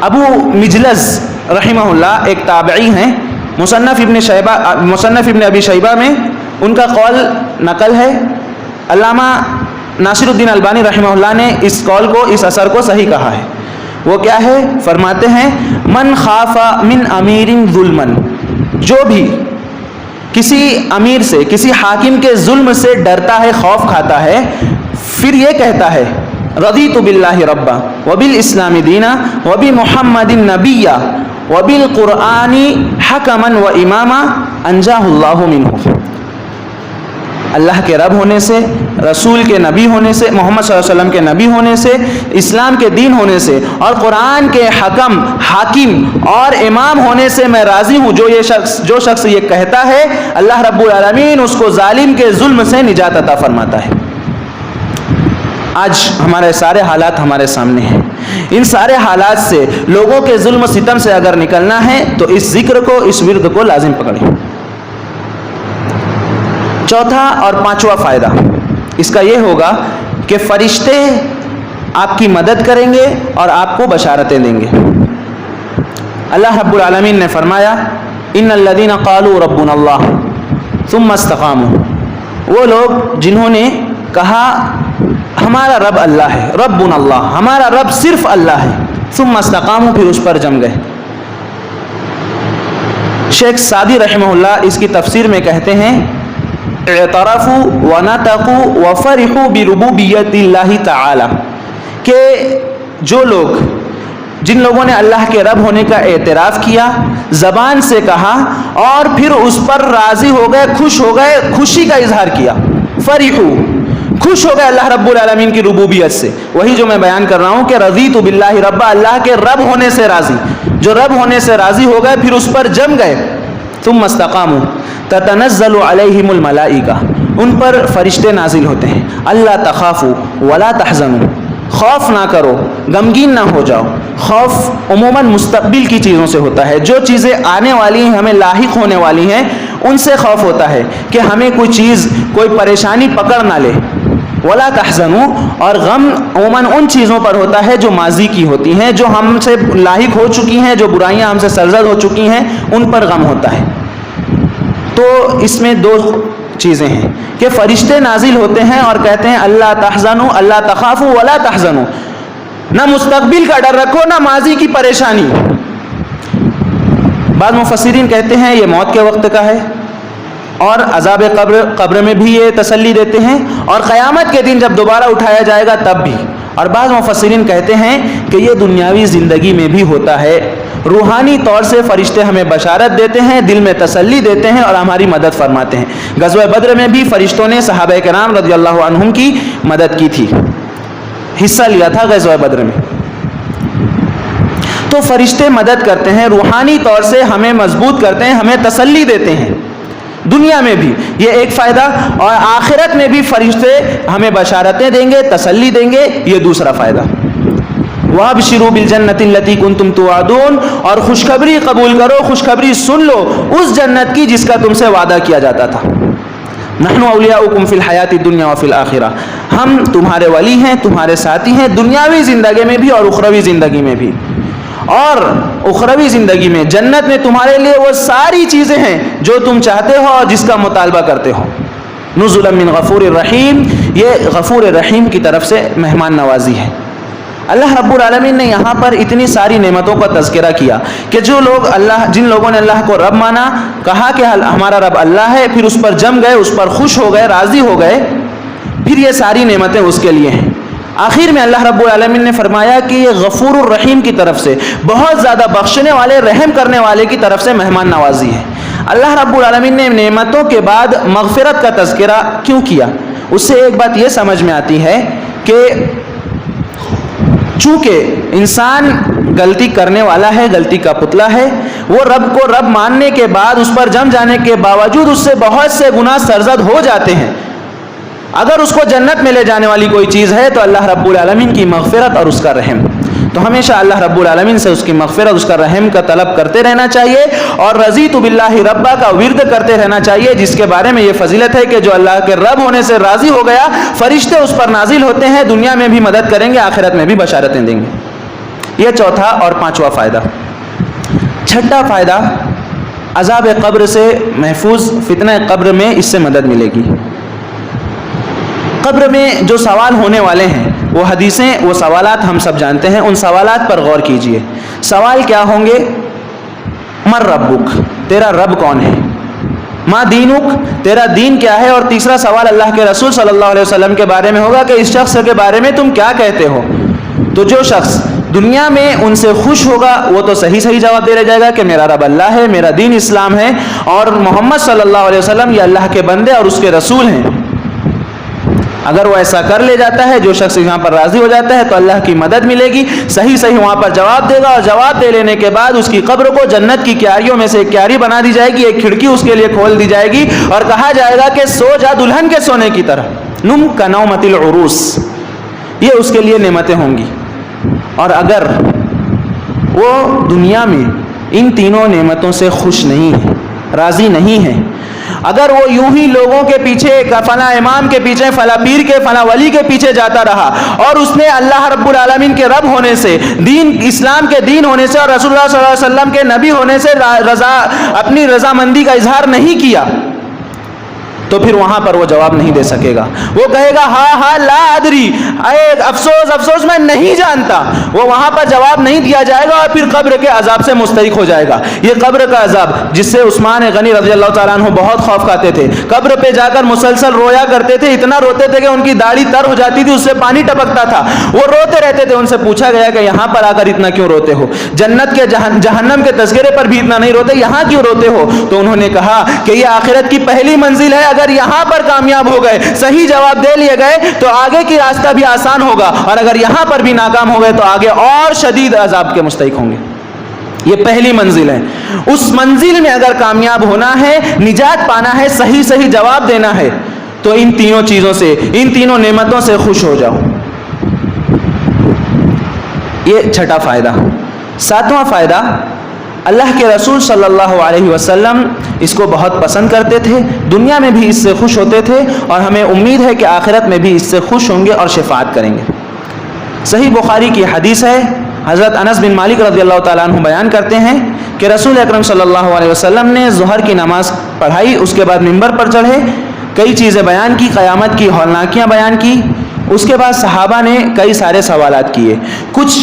ابو مجلس رحمہ اللہ ایک تابعی ہیں، مصنف ابن ابی شیبہ میں ان کا قول نقل ہے۔ علامہ ناصر الدین البانی رحمہ اللہ نے اس قول کو، اس اثر کو صحیح کہا ہے۔ وہ کیا ہے؟ فرماتے ہیں من خاف من امیر ظلما، جو بھی کسی امیر سے، کسی حاکم کے ظلم سے ڈرتا ہے، خوف کھاتا ہے، پھر یہ کہتا ہے رضیت باللہ ربا وبالاسلام دینا وبمحمد نبیا وبالقرآن حکما واماما انجاہ اللہ منہ، اللہ کے رب ہونے سے، رسول کے نبی ہونے سے، محمد صلی اللہ علیہ وسلم کے نبی ہونے سے، اسلام کے دین ہونے سے، اور قرآن کے حکم، حاکم اور امام ہونے سے میں راضی ہوں۔ جو شخص یہ کہتا ہے، اللہ رب العالمین اس کو ظالم کے ظلم سے نجات عطا فرماتا ہے۔ آج ہمارے سارے حالات ہمارے سامنے ہیں، ان سارے حالات سے، لوگوں کے ظلم و ستم سے اگر نکلنا ہے تو اس ذکر کو، اس ورد کو لازم پکڑیں۔ چوتھا اور پانچواں فائدہ اس کا یہ ہوگا کہ فرشتے آپ کی مدد کریں گے اور آپ کو بشارتیں دیں گے۔ اللہ رب العالمین نے فرمایا ان الذین قالوا ربنا اللہ ثم استقاموا، وہ لوگ جنہوں نے کہا ہمارا رب اللہ ہے، ربنا اللہ، ہمارا رب صرف اللہ ہے، ثم استقاموا، پھر اس پر جم گئے۔ شیخ سعدی رحمہ اللہ اس کی تفسیر میں کہتے ہیں اعترفوا ونطقوا وفرحوا بربوبیت اللہ تعالی، کہ جو لوگ، جن لوگوں نے اللہ کے رب ہونے کا اعتراف کیا، زبان سے کہا اور پھر اس پر راضی ہو گئے، خوش ہو گئے، خوشی کا اظہار کیا، فرحوا، خوش ہو گئے اللہ رب العالمین کی ربوبیت سے۔ وہی جو میں بیان کر رہا ہوں کہ رضیت باللہ ربا، اللہ کے رب ہونے سے راضی، جو رب ہونے سے راضی ہو گئے پھر اس پر جم گئے۔ ثم استقاموا تتنزل علیہم الملائکہ، ان پر فرشتے نازل ہوتے ہیں۔ اللہ تخافوا ولا تحزنوا، خوف نہ کرو، غمگین نہ ہو جاؤ۔ خوف عموماً مستقبل کی چیزوں سے ہوتا ہے، جو چیزیں آنے والی ہیں، ہمیں لاحق ہونے والی ہیں، ان سے خوف ہوتا ہے کہ ہمیں کوئی چیز، کوئی پریشانی پکڑ نہ لے۔ ولا تحزنوا، اور غم عموماً ان چیزوں پر ہوتا ہے جو ماضی کی ہوتی ہیں، جو ہم سے لاحق ہو چکی ہیں، جو برائیاں ہم سے سرزد ہو چکی ہیں، ان پر غم ہوتا ہے۔ تو اس میں دو چیزیں ہیں کہ فرشتے نازل ہوتے ہیں اور کہتے ہیں اللہ تحزنوا اللہ تخافوا ولا تحزنوا، نہ مستقبل کا ڈر رکھو نہ ماضی کی پریشانی۔ بعض مفسرین کہتے ہیں یہ موت کے وقت کا ہے، اور عذاب قبر میں بھی یہ تسلی دیتے ہیں، اور قیامت کے دن جب دوبارہ اٹھایا جائے گا تب بھی۔ اور بعض مفسرین کہتے ہیں کہ یہ دنیاوی زندگی میں بھی ہوتا ہے، روحانی طور سے فرشتے ہمیں بشارت دیتے ہیں، دل میں تسلی دیتے ہیں اور ہماری مدد فرماتے ہیں۔ غزوہ بدر میں بھی فرشتوں نے صحابہ کرام رضی اللہ عنہم کی مدد کی تھی، حصہ لیا تھا غزوہ بدر میں۔ تو فرشتے مدد کرتے ہیں، روحانی طور سے ہمیں مضبوط کرتے ہیں، ہمیں تسلی دیتے ہیں دنیا میں بھی، یہ ایک فائدہ، اور آخرت میں بھی فرشتے ہمیں بشارتیں دیں گے، تسلی دیں گے، یہ دوسرا فائدہ۔ وَأَبْشِرُوا بِالْجَنَّةِ الَّتِي كُنْتُمْ تُوعَدُونَ، اور خوشخبری قبول کرو، خوشخبری سن لو اس جنت کی جس کا تم سے وعدہ کیا جاتا تھا۔ نحن اولیاؤکم فی الحیات الدنیا وفی الآخرہ، ہم تمہارے ولی ہیں، تمہارے ساتھی ہیں، دنیاوی زندگی میں بھی اور اخروی زندگی میں بھی۔ اور اخروی زندگی میں جنت میں تمہارے لیے وہ ساری چیزیں ہیں جو تم چاہتے ہو اور جس کا مطالبہ کرتے ہو۔ نزلا من غفور الرحیم، یہ غفور رحیم کی طرف سے مہمان نوازی ہے۔ اللہ رب العالمین نے یہاں پر اتنی ساری نعمتوں کا تذکرہ کیا کہ جن لوگوں نے اللہ کو رب مانا، کہا کہ ہمارا رب اللہ ہے، پھر اس پر جم گئے، اس پر خوش ہو گئے، راضی ہو گئے، پھر یہ ساری نعمتیں اس کے لیے ہیں۔ آخر میں اللہ رب العالمین نے فرمایا کہ یہ غفور الرحیم کی طرف سے، بہت زیادہ بخشنے والے، رحم کرنے والے کی طرف سے مہمان نوازی ہے۔ اللہ رب العالمین نے نعمتوں کے بعد مغفرت کا تذکرہ کیوں کیا؟ اس سے ایک بات یہ سمجھ میں آتی ہے کہ چونکہ انسان غلطی کرنے والا ہے، غلطی کا پتلا ہے، وہ رب کو رب ماننے کے بعد، اس پر جم جانے کے باوجود اس سے بہت سے گناہ سرزد ہو جاتے ہیں۔ اگر اس کو جنت میں لے جانے والی کوئی چیز ہے تو اللہ رب العالمین کی مغفرت اور اس کا رحم۔ تو ہمیشہ اللہ رب العالمین سے اس کی مغفرت، اس کا رحم کا طلب کرتے رہنا چاہیے، اور رضیت باللہ ربا کا ورد کرتے رہنا چاہیے، جس کے بارے میں یہ فضیلت ہے کہ جو اللہ کے رب ہونے سے راضی ہو گیا، فرشتے اس پر نازل ہوتے ہیں، دنیا میں بھی مدد کریں گے، آخرت میں بھی بشارتیں دیں گے۔ یہ چوتھا اور پانچواں فائدہ۔ چھٹا فائدہ، عذاب قبر سے محفوظ، فتنہ قبر میں اس سے مدد ملے گی۔ قبر میں جو سوال ہونے والے ہیں، وہ حدیثیں، وہ سوالات ہم سب جانتے ہیں، ان سوالات پر غور کیجئے۔ سوال کیا ہوں گے؟ من ربک، تیرا رب کون ہے؟ ما دینک، تیرا دین کیا ہے؟ اور تیسرا سوال اللہ کے رسول صلی اللہ علیہ وسلم کے بارے میں ہوگا کہ اس شخص کے بارے میں تم کیا کہتے ہو؟ تو جو شخص دنیا میں ان سے خوش ہوگا وہ تو صحیح جواب دے جائے گا کہ میرا رب اللہ ہے، میرا دین اسلام ہے، اور محمد صلی اللہ علیہ وسلم یہ اللہ کے بندے اور اس کے رسول ہیں۔ اگر وہ ایسا کر لے جاتا ہے، جو شخص یہاں پر راضی ہو جاتا ہے، تو اللہ کی مدد ملے گی، صحیح وہاں پر جواب دے گا، اور جواب دے لینے کے بعد اس کی قبر کو جنت کی کیاریوں میں سے ایک کیاری بنا دی جائے گی، ایک کھڑکی اس کے لیے کھول دی جائے گی، اور کہا جائے گا کہ سو جا دلہن کے سونے کی طرح، نم کنومت العروس، یہ اس کے لیے نعمتیں ہوں گی۔ اور اگر وہ دنیا میں ان تینوں نعمتوں سے خوش نہیں ہے، راضی نہیں ہے، اگر وہ یوں ہی لوگوں کے پیچھے، فلاں امام کے پیچھے، فلاں پیر کے، فلاں ولی کے پیچھے جاتا رہا، اور اس نے اللہ رب العالمین کے رب ہونے سے، دین اسلام کے دین ہونے سے، اور رسول اللہ صلی اللہ علیہ وسلم کے نبی ہونے سے اپنی رضامندی کا اظہار نہیں کیا، تو پھر وہاں پر وہ جواب نہیں دے سکے گا۔ وہ کہے گا ہاں لا ادری، افسوس افسوس میں نہیں جانتا، وہ وہاں پر جواب نہیں دیا جائے گا، اور پھر قبر کے عذاب سے مستحق ہو جائے گا۔ یہ قبر کا عذاب جس سے عثمان غنی رضی اللہ تعالیٰ عنہ بہت خوف کھاتے تھے، قبر پہ جا کر مسلسل رویا کرتے تھے، اتنا روتے تھے کہ ان کی داڑھی تر ہو جاتی تھی، اس سے پانی ٹپکتا تھا، وہ روتے رہتے تھے۔ ان سے پوچھا گیا کہ یہاں پر آ کر اتنا کیوں روتے ہو؟ جنت کے جہنم کے تذکرے پر بھی اتنا نہیں روتے، یہاں کیوں روتے ہو؟ تو انہوں نے کہا کہ یہ آخرت کی پہلی منزل ہے، اگر یہاں پر کامیاب ہو گئے، صحیح جواب دے لیے گئے، تو آگے کی راستہ بھی آسان ہوگا، اور اگر یہاں پر بھی ناکام ہو گئے تو آگے اور شدید عذاب کے مستحق ہوں گے۔ یہ پہلی منزل ہے، اس منزل میں اگر کامیاب ہونا ہے، نجات پانا ہے، صحیح جواب دینا ہے، تو ان تینوں چیزوں سے، ان تینوں نعمتوں سے خوش ہو جاؤ۔ یہ چھٹا فائدہ۔ ساتواں فائدہ، اللہ کے رسول صلی اللہ علیہ وسلم اس کو بہت پسند کرتے تھے، دنیا میں بھی اس سے خوش ہوتے تھے، اور ہمیں امید ہے کہ آخرت میں بھی اس سے خوش ہوں گے اور شفاعت کریں گے۔ صحیح بخاری کی حدیث ہے، حضرت انس بن مالک رضی اللہ تعالیٰ عنہ بیان کرتے ہیں کہ رسول اکرم صلی اللہ علیہ وسلم نے ظہر کی نماز پڑھائی، اس کے بعد منبر پر چڑھے، کئی چیزیں بیان کی، قیامت کی ہولناکیاں بیان کی. اس کے بعد صحابہ نے کئی سارے سوالات کیے. کچھ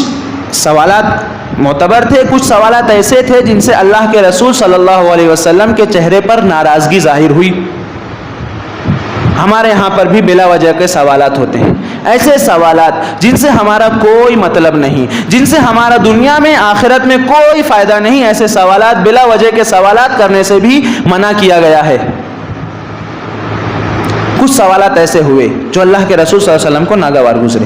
سوالات معتبر تھے، کچھ سوالات ایسے تھے جن سے اللہ کے رسول صلی اللہ علیہ وسلم کے چہرے پر ناراضگی ظاہر ہوئی. ہمارے یہاں پر بھی بلا وجہ کے سوالات ہوتے ہیں، ایسے سوالات جن سے ہمارا کوئی مطلب نہیں، جن سے ہمارا دنیا میں آخرت میں کوئی فائدہ نہیں، ایسے سوالات بلا وجہ کے سوالات کرنے سے بھی منع کیا گیا ہے. کچھ سوالات ایسے ہوئے جو اللہ کے رسول صلی اللہ علیہ وسلم کو ناگوار گزرے.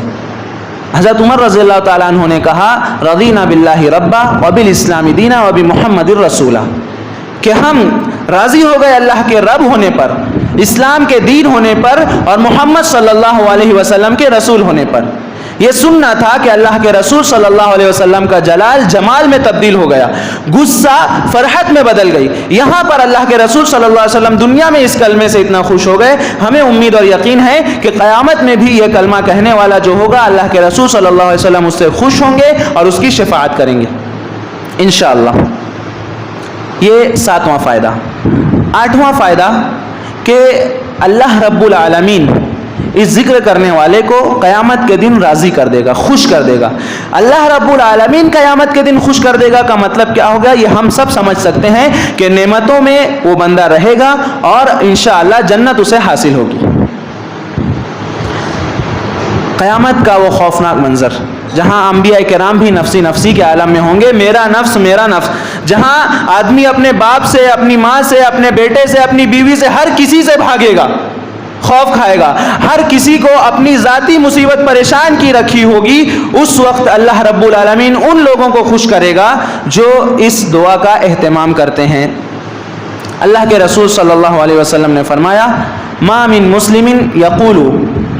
حضرت عمر رضی اللہ تعالیٰ عنہ نے کہا رضینا باللہ ربا وبالاسلام دینا وبمحمد الرسولہ، کہ ہم راضی ہو گئے اللہ کے رب ہونے پر، اسلام کے دین ہونے پر اور محمد صلی اللہ علیہ وسلم کے رسول ہونے پر. یہ سننا تھا کہ اللہ کے رسول صلی اللہ علیہ وسلم کا جلال جمال میں تبدیل ہو گیا، غصہ فرحت میں بدل گئی. یہاں پر اللہ کے رسول صلی اللہ علیہ وسلم دنیا میں اس کلمے سے اتنا خوش ہو گئے، ہمیں امید اور یقین ہے کہ قیامت میں بھی یہ کلمہ کہنے والا جو ہوگا اللہ کے رسول صلی اللہ علیہ وسلم اس سے خوش ہوں گے اور اس کی شفاعت کریں گے انشاءاللہ. یہ 7واں فائدہ. 8واں فائدہ کہ اللہ رب العالمین اس ذکر کرنے والے کو قیامت کے دن راضی کر دے گا، خوش کر دے گا. اللہ رب العالمین قیامت کے دن خوش کر دے گا کا مطلب کیا ہوگا؟ یہ ہم سب سمجھ سکتے ہیں کہ نعمتوں میں وہ بندہ رہے گا اور انشاءاللہ جنت اسے حاصل ہوگی. قیامت کا وہ خوفناک منظر جہاں انبیاء کرام بھی نفسی نفسی کے عالم میں ہوں گے، میرا نفس میرا نفس، جہاں آدمی اپنے باپ سے، اپنی ماں سے، اپنے بیٹے سے، اپنی بیوی سے، ہر کسی سے بھاگے گا، خوف کھائے گا، ہر کسی کو اپنی ذاتی مصیبت پریشان کی رکھی ہوگی. اس وقت اللہ رب العالمین ان لوگوں کو خوش کرے گا جو اس دعا کا اہتمام کرتے ہیں. اللہ کے رسول صلی اللہ علیہ وسلم نے فرمایا ما من مسلم یقول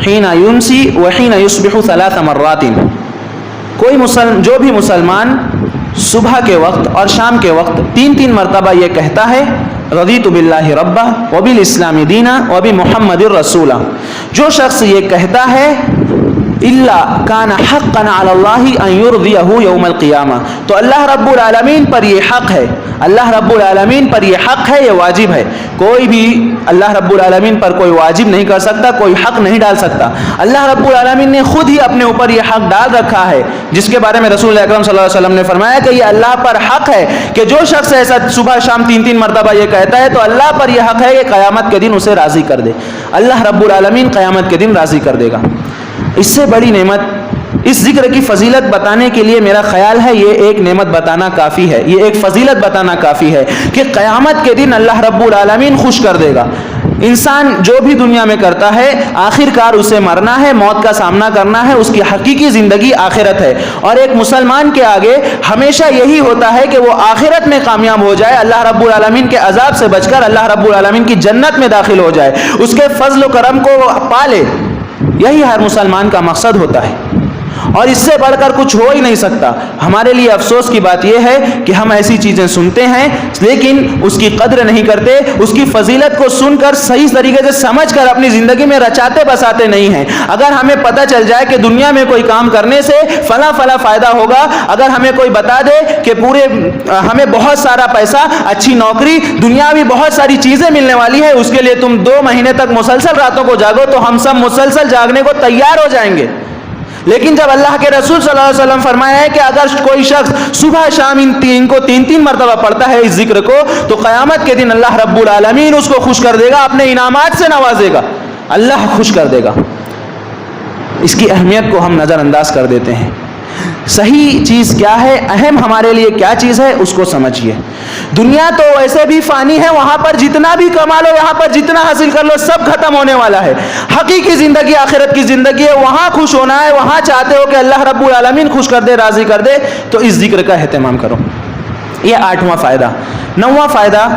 حین ینسی وحین یصبح 3 مرات، کوئی جو بھی مسلمان صبح کے وقت اور شام کے وقت 3 مرتبہ یہ کہتا ہے رضیت باللہ ربا وبالاسلام دینا وبمحمد الرسولہ، جو شخص یہ کہتا ہے الا کان حقا علی اللہ ان یرضیہ یوم القیامہ، تو اللہ رب العالمین پر یہ حق ہے، اللہ رب العالمین پر یہ حق ہے، یہ واجب ہے. کوئی بھی اللہ رب العالمین پر کوئی واجب نہیں کر سکتا، کوئی حق نہیں ڈال سکتا. اللہ رب العالمین نے خود ہی اپنے اوپر یہ حق ڈال رکھا ہے، جس کے بارے میں رسول اکرم صلی اللہ علیہ وسلم نے فرمایا کہ یہ اللہ پر حق ہے کہ جو شخص ایسا صبح شام 3 مرتبہ یہ کہتا ہے تو اللہ پر یہ حق ہے کہ قیامت کے دن اسے راضی کر دے. اللہ رب العالمین قیامت کے دن راضی کر دے گا. اس سے بڑی نعمت، اس ذکر کی فضیلت بتانے کے لیے میرا خیال ہے یہ ایک نعمت بتانا کافی ہے، یہ ایک فضیلت بتانا کافی ہے کہ قیامت کے دن اللہ رب العالمین خوش کر دے گا. انسان جو بھی دنیا میں کرتا ہے آخر کار اسے مرنا ہے، موت کا سامنا کرنا ہے، اس کی حقیقی زندگی آخرت ہے. اور ایک مسلمان کے آگے ہمیشہ یہی ہوتا ہے کہ وہ آخرت میں کامیاب ہو جائے، اللہ رب العالمین کے عذاب سے بچ کر اللہ رب العالمین کی جنت میں داخل ہو جائے، اس کے فضل و کرم کو پالے. یہی ہر مسلمان کا مقصد ہوتا ہے اور اس سے بڑھ کر کچھ ہو ہی نہیں سکتا. ہمارے لیے افسوس کی بات یہ ہے کہ ہم ایسی چیزیں سنتے ہیں لیکن اس کی قدر نہیں کرتے، اس کی فضیلت کو سن کر صحیح طریقے سے سمجھ کر اپنی زندگی میں رچاتے بساتے نہیں ہیں. اگر ہمیں پتہ چل جائے کہ دنیا میں کوئی کام کرنے سے فلاں فائدہ ہوگا، اگر ہمیں کوئی بتا دے کہ ہمیں بہت سارا پیسہ، اچھی نوکری، دنیاوی بہت ساری چیزیں ملنے والی ہے، اس کے لیے تم 2 مہینے تک مسلسل راتوں کو جاگو، تو ہم سب مسلسل جاگنے کو تیار ہو جائیں گے. لیکن جب اللہ کے رسول صلی اللہ علیہ وسلم فرمایا ہے کہ اگر کوئی شخص صبح شام ان کو 3 مرتبہ پڑھتا ہے اس ذکر کو، تو قیامت کے دن اللہ رب العالمین اس کو خوش کر دے گا، اپنے انعامات سے نوازے گا، اللہ خوش کر دے گا. اس کی اہمیت کو ہم نظر انداز کر دیتے ہیں. صحیح چیز کیا ہے، اہم ہمارے لیے کیا چیز ہے، اس کو سمجھیے. دنیا تو ویسے بھی فانی ہے، وہاں پر جتنا بھی کما لو، یہاں پر جتنا حاصل کر لو، سب ختم ہونے والا ہے. حقیقی زندگی آخرت کی زندگی ہے، وہاں خوش ہونا ہے، وہاں چاہتے ہو کہ اللہ رب العالمین خوش کر دے، راضی کر دے، تو اس ذکر کا اہتمام کرو. یہ 8واں فائدہ. 9واں فائدہ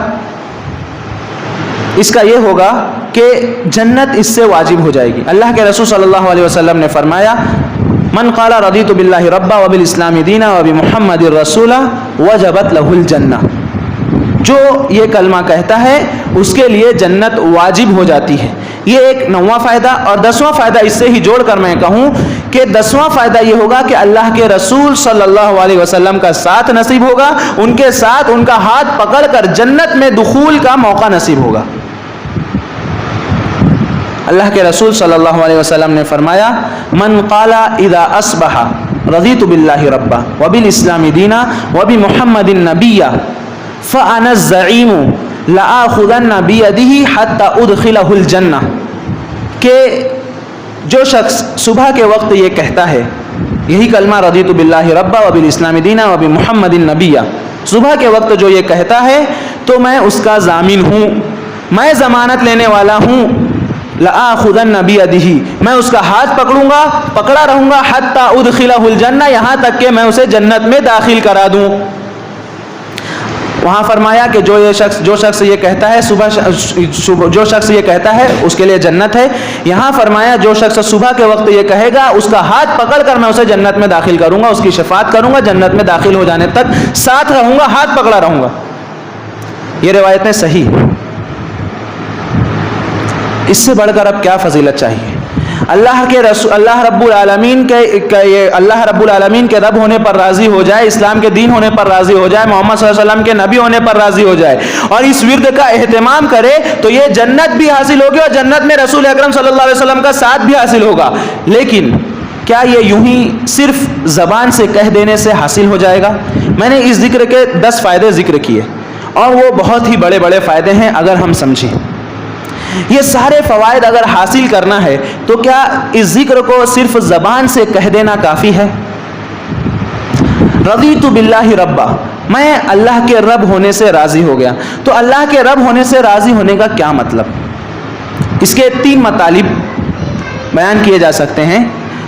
اس کا یہ ہوگا کہ جنت اس سے واجب ہو جائے گی. اللہ کے رسول صلی اللہ علیہ وسلم نے فرمایا من قال رضیت باللہ ربا وبالاسلام دینا وبمحمد الرسولہ وجبت لہ الجنہ، جو یہ کلمہ کہتا ہے اس کے لیے جنت واجب ہو جاتی ہے. یہ ایک 9واں فائدہ. اور 10واں فائدہ اس سے ہی جوڑ کر میں کہوں کہ 10واں فائدہ یہ ہوگا کہ اللہ کے رسول صلی اللہ علیہ وسلم کا ساتھ نصیب ہوگا، ان کے ساتھ ان کا ہاتھ پکڑ کر جنت میں دخول کا موقع نصیب ہوگا. اللہ کے رسول صلی اللہ علیہ وسلم نے فرمایا من قال اذا اصبح رضیت باللہ ربا وبالاسلام دینا وبمحمد نبیا فانا الزعیم لآخذن بیدہ حتی ادخلہ الجنہ، کہ جو شخص صبح کے وقت یہ کہتا ہے، یہی کلمہ رضیت باللہ ربا وبالاسلام دینا وبمحمد نبیا، صبح کے وقت جو یہ کہتا ہے تو میں اس کا ضامن ہوں، میں ضمانت لینے والا ہوں، لآخذن بیدہ، میں اس کا ہاتھ پکڑا رہوں گا، حتی ادخلہ الجنہ، یہاں تک کہ میں اسے جنت میں داخل کرا دوں۔ وہاں فرمایا کہ جو شخص یہ کہتا ہے جو شخص یہ کہتا ہے اس کے لیے جنت ہے۔ یہاں فرمایا جو شخص صبح کے وقت یہ کہے گا اس کا ہاتھ پکڑ کر میں اسے جنت میں داخل کروں گا، اس کی شفاعت کروں گا، جنت میں داخل ہو جانے تک ساتھ رہوں گا، ہاتھ پکڑا رہوں گا۔ یہ روایتیں صحیح، اس سے بڑھ کر اب کیا فضیلت چاہیے؟ اللہ رب العالمین کے رب ہونے پر راضی ہو جائے، اسلام کے دین ہونے پر راضی ہو جائے، محمد صلی اللہ علیہ وسلم کے نبی ہونے پر راضی ہو جائے اور اس ورد کا اہتمام کرے تو یہ جنت بھی حاصل ہوگی اور جنت میں رسول اکرم صلی اللہ علیہ وسلم کا ساتھ بھی حاصل ہوگا۔ لیکن کیا یہ یوں ہی صرف زبان سے کہہ دینے سے حاصل ہو جائے گا؟ میں نے اس ذکر کے 10 فائدے ذکر کیے اور وہ بہت ہی بڑے بڑے فائدے ہیں اگر ہم سمجھیں۔ یہ سارے فوائد اگر حاصل کرنا ہے تو کیا اس ذکر کو صرف زبان سے کہہ دینا کافی ہے؟ رضیت باللہ ربا، میں اللہ کے رب ہونے سے راضی ہو گیا۔ تو اللہ کے رب ہونے سے راضی ہونے کا کیا مطلب؟ اس کے 3 مطالب بیان کیے جا سکتے ہیں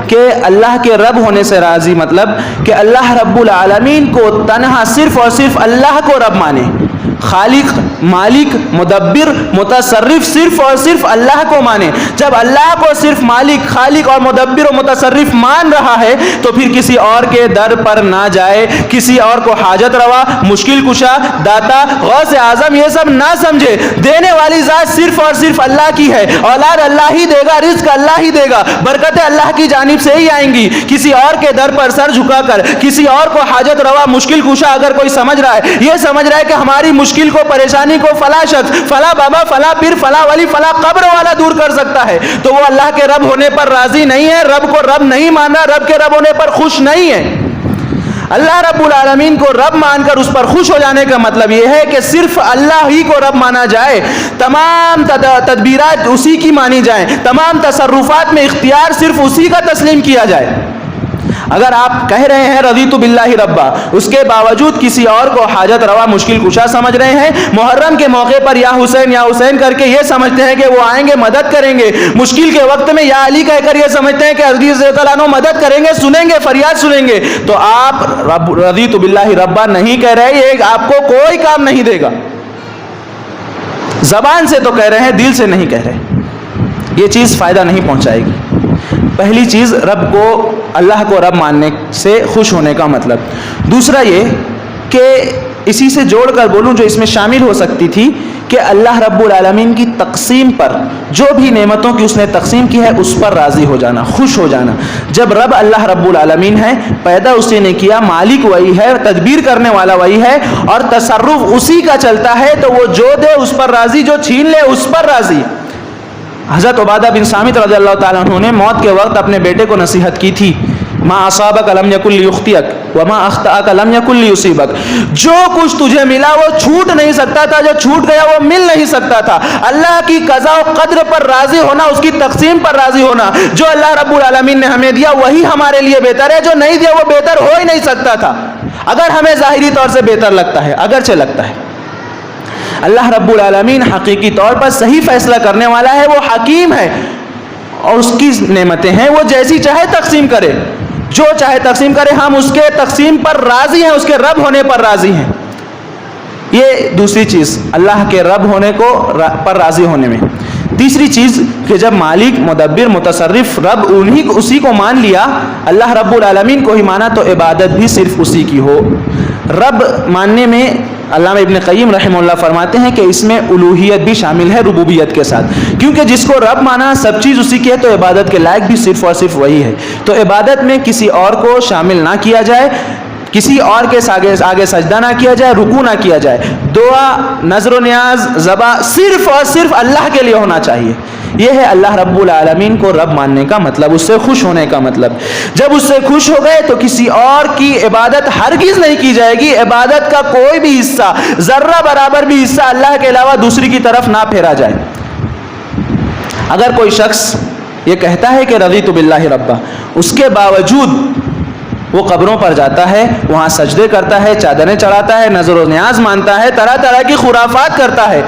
کہ اللہ کے رب ہونے سے راضی مطلب کہ اللہ رب العالمین کو تنہا صرف اور صرف اللہ کو رب مانے، خالق، مالک، مدبر، متصرف صرف اور صرف اللہ کو مانے۔ جب اللہ کو صرف مالک، خالق اور مدبر و متصرف مان رہا ہے تو پھر کسی اور کے در پر نہ جائے، کسی اور کو حاجت روا، مشکل کشا، داتا، غوث اعظم یہ سب نہ سمجھے۔ دینے والی ذات صرف اور صرف اللہ کی ہے، اولاد اللہ ہی دے گا، رزق اللہ ہی دے گا، برکتیں اللہ کی جانب سے ہی آئیں گی۔ کسی اور کے در پر سر جھکا کر کسی اور کو حاجت روا، مشکل کشا اگر کوئی سمجھ رہا ہے، یہ سمجھ رہا ہے کہ ہماری مشکل کو، پریشانی کو فلاں شخص، فلاں بابا، فلاں پیر، فلاں ولی، فلاں قبر والا دور کر سکتا ہے، تو وہ اللہ کے رب ہونے پر راضی نہیں ہے، رب کو رب نہیں مان رہا، رب کے رب ہونے پر خوش نہیں ہے۔ اللہ رب العالمین کو رب مان کر اس پر خوش ہو جانے کا مطلب یہ ہے کہ صرف اللہ ہی کو رب مانا جائے، تمام تدبیرات اسی کی مانی جائیں، تمام تصرفات میں اختیار صرف اسی کا تسلیم کیا جائے۔ اگر آپ کہہ رہے ہیں رضیت باللہ ربا، اس کے باوجود کسی اور کو حاجت روا، مشکل کشا سمجھ رہے ہیں، محرم کے موقع پر یا حسین کر کے یہ سمجھتے ہیں کہ وہ آئیں گے، مدد کریں گے، مشکل کے وقت میں یا علی کہہ کر یہ سمجھتے ہیں کہ علی رضی اللہ عنہ مدد کریں گے، سنیں گے، فریاد سنیں گے، تو آپ رضیت باللہ ربا نہیں کہہ رہے، یہ آپ کو کوئی کام نہیں دے گا۔ زبان سے تو کہہ رہے ہیں، دل سے نہیں کہہ رہے، یہ چیز فائدہ نہیں پہنچائے گی۔ پہلی چیز رب کو، اللہ کو رب ماننے سے خوش ہونے کا مطلب۔ دوسرا یہ کہ اسی سے جوڑ کر بولوں جو اس میں شامل ہو سکتی تھی کہ اللہ رب العالمین کی تقسیم پر، جو بھی نعمتوں کی اس نے تقسیم کی ہے اس پر راضی ہو جانا، خوش ہو جانا۔ جب رب اللہ رب العالمین ہے، پیدا اسی نے کیا، مالک وہی ہے، تدبیر کرنے والا وہی ہے اور تصرف اسی کا چلتا ہے، تو وہ جو دے اس پر راضی، جو چھین لے اس پر راضی۔ حضرت عبادہ بن صامت رضی اللہ تعالیٰ عنہ نے موت کے وقت اپنے بیٹے کو نصیحت کی تھی، ما اصابک لم یکن لیخطئک وما اخطأک لم یکن لیصیبک، جو کچھ تجھے ملا وہ چھوٹ نہیں سکتا تھا، جو چھوٹ گیا وہ مل نہیں سکتا تھا۔ اللہ کی قضا و قدر پر راضی ہونا، اس کی تقسیم پر راضی ہونا، جو اللہ رب العالمین نے ہمیں دیا وہی ہمارے لیے بہتر ہے، جو نہیں دیا وہ بہتر ہو ہی نہیں سکتا تھا، اگر ہمیں ظاہری طور سے بہتر لگتا ہے، اگرچہ لگتا ہے۔ اللہ رب العالمین حقیقی طور پر صحیح فیصلہ کرنے والا ہے، وہ حکیم ہے اور اس کی نعمتیں ہیں، وہ جیسی چاہے تقسیم کرے، جو چاہے تقسیم کرے، ہم اس کے تقسیم پر راضی ہیں، اس کے رب ہونے پر راضی ہیں۔ یہ دوسری چیز اللہ کے رب ہونے کو پر راضی ہونے میں۔ تیسری چیز کہ جب مالک، مدبر، متصرف رب اسی کو مان لیا، اللہ رب العالمین کو ہی مانا، تو عبادت بھی صرف اسی کی ہو۔ رب ماننے میں علامہ ابن قیم رحمہ اللہ فرماتے ہیں کہ اس میں الوہیت بھی شامل ہے ربوبیت کے ساتھ، کیونکہ جس کو رب مانا سب چیز اسی کی ہے تو عبادت کے لائق بھی صرف اور صرف وہی ہے۔ تو عبادت میں کسی اور کو شامل نہ کیا جائے، کسی اور کے آگے سجدہ نہ کیا جائے، رکوع نہ کیا جائے، دعا، نظر و نیاز، ذبح صرف اور صرف اللہ کے لیے ہونا چاہیے۔ یہ ہے اللہ رب العالمین کو رب ماننے کا مطلب، اس سے خوش ہونے کا مطلب۔ جب اس سے خوش ہو گئے تو کسی اور کی عبادت ہرگز نہیں کی جائے گی، عبادت کا کوئی بھی حصہ، ذرہ برابر بھی حصہ اللہ کے علاوہ دوسری کی طرف نہ پھیرا جائے۔ اگر کوئی شخص یہ کہتا ہے کہ رضیت باللہ ربا، اس کے باوجود وہ قبروں پر جاتا ہے، وہاں سجدے کرتا ہے، چادریں چڑھاتا ہے، نظر و نیاز مانتا ہے، طرح طرح کی خرافات کرتا ہے،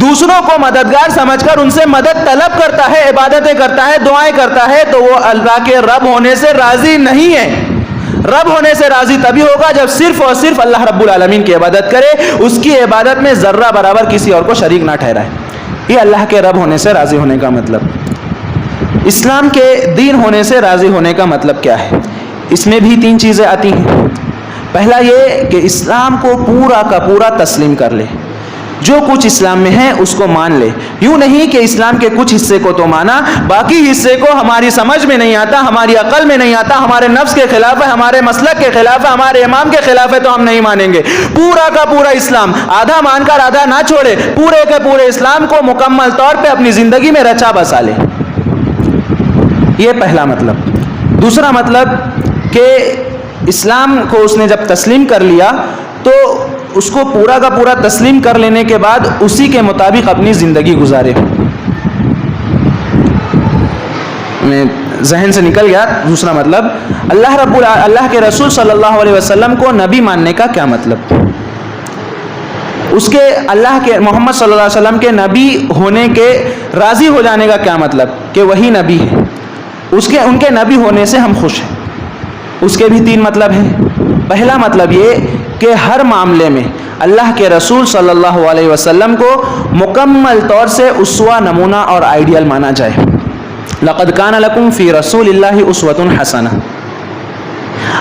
دوسروں کو مددگار سمجھ کر ان سے مدد طلب کرتا ہے، عبادتیں کرتا ہے، دعائیں کرتا ہے، تو وہ اللہ کے رب ہونے سے راضی نہیں ہے۔ رب ہونے سے راضی تبھی ہوگا جب صرف اور صرف اللہ رب العالمین کی عبادت کرے، اس کی عبادت میں ذرہ برابر کسی اور کو شریک نہ ٹھہرائے۔ یہ اللہ کے رب ہونے سے راضی ہونے کا مطلب۔ اسلام کے دین ہونے سے راضی ہونے کا مطلب کیا ہے؟ اس میں بھی 3 چیزیں آتی ہیں۔ پہلا یہ کہ اسلام کو پورا کا پورا تسلیم کر لے، جو کچھ اسلام میں ہے اس کو مان لے۔ یوں نہیں کہ اسلام کے کچھ حصے کو تو مانا، باقی حصے کو ہماری سمجھ میں نہیں آتا، ہماری عقل میں نہیں آتا، ہمارے نفس کے خلاف ہے، ہمارے مسلک کے خلاف ہے، ہمارے امام کے خلاف ہے، تو ہم نہیں مانیں گے۔ پورا کا پورا اسلام آدھا مان کر آدھا نہ چھوڑے، پورے کے پورے اسلام کو مکمل طور پہ اپنی زندگی میں رچا بسا لے۔ یہ پہلا مطلب۔ دوسرا مطلب کہ اسلام کو اس نے جب تسلیم کر لیا تو اس کو پورا کا پورا تسلیم کر لینے کے بعد اسی کے مطابق اپنی زندگی گزارے۔ میں ذہن سے نکل گیا دوسرا مطلب۔ اللہ کے رسول صلی اللہ علیہ وسلم کو نبی ماننے کا کیا مطلب؟ اس کے اللہ کے محمد صلی اللہ علیہ وسلم کے نبی ہونے کے راضی ہو جانے کا کیا مطلب؟ کہ وہی نبی ہے، ان کے نبی ہونے سے ہم خوش ہیں۔ اس کے بھی 3 مطلب ہیں۔ پہلا مطلب یہ کہ ہر معاملے میں اللہ کے رسول صلی اللہ علیہ وسلم کو مکمل طور سے اسوہ، نمونہ اور آئیڈیل مانا جائے۔ لقد کان لکم فی رسول اللہ اسوۃ حسنہ۔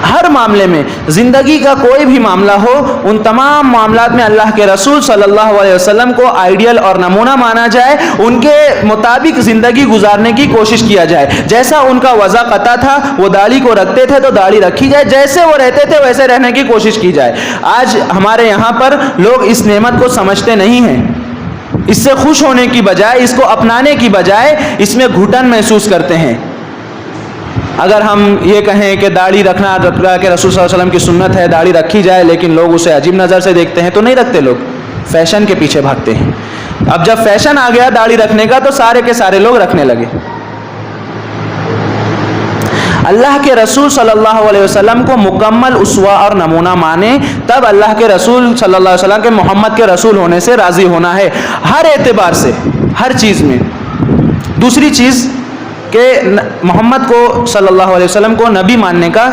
ہر معاملے میں، زندگی کا کوئی بھی معاملہ ہو، ان تمام معاملات میں اللہ کے رسول صلی اللہ علیہ وسلم کو آئیڈیل اور نمونہ مانا جائے، ان کے مطابق زندگی گزارنے کی کوشش کیا جائے۔ جیسا ان کا وضع قطع تھا، وہ داڑھی کو رکھتے تھے تو داڑھی رکھی جائے، جیسے وہ رہتے تھے ویسے رہنے کی کوشش کی جائے۔ آج ہمارے یہاں پر لوگ اس نعمت کو سمجھتے نہیں ہیں، اس سے خوش ہونے کی بجائے، اس کو اپنانے کی بجائے اس میں گھٹن محسوس کرتے ہیں۔ اگر ہم یہ کہیں کہ داڑھی رکھنا کہ رسول صلی اللہ علیہ وسلم کی سنت ہے، داڑھی رکھی جائے، لیکن لوگ اسے عجیب نظر سے دیکھتے ہیں، تو نہیں رکھتے، لوگ فیشن کے پیچھے بھاگتے ہیں۔ اب جب فیشن آ گیا داڑھی رکھنے کا تو سارے کے سارے لوگ رکھنے لگے۔ اللہ کے رسول صلی اللہ علیہ وسلم کو مکمل اسوہ اور نمونہ مانے، تب اللہ کے رسول صلی اللہ علیہ وسلم کے محمد کے رسول ہونے سے راضی ہونا ہے، ہر اعتبار سے، ہر چیز میں۔ دوسری چیز کہ محمد کو صلی اللہ علیہ وسلم کو نبی ماننے کا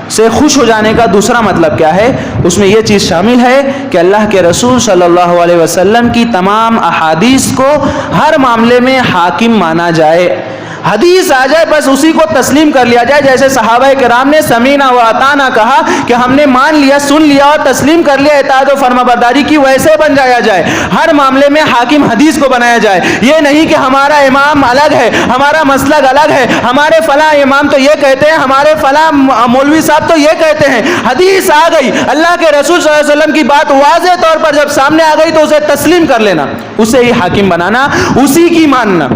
سے خوش ہو جانے کا دوسرا مطلب کیا ہے؟ اس میں یہ چیز شامل ہے کہ اللہ کے رسول صلی اللہ علیہ وسلم کی تمام احادیث کو ہر معاملے میں حاکم مانا جائے۔ حدیث آ جائے بس اسی کو تسلیم کر لیا جائے، جیسے صحابہ کرام نے سمینا و اطاعنا کہا کہ ہم نے مان لیا، سن لیا اور تسلیم کر لیا، اطاعت و فرما برداری کی، ویسے بن جایا جائے۔ ہر معاملے میں حاکم حدیث کو بنایا جائے، یہ نہیں کہ ہمارا امام الگ ہے، ہمارا مسلک الگ ہے، ہمارے فلاں امام تو یہ کہتے ہیں، ہمارے فلاں مولوی صاحب تو یہ کہتے ہیں۔ حدیث آ گئی، اللہ کے رسول صلی اللہ علیہ وسلم کی بات واضح طور پر جب سامنے آ گئی تو اسے تسلیم کر لینا، اسے ہی حاکم بنانا، اسی کی ماننا۔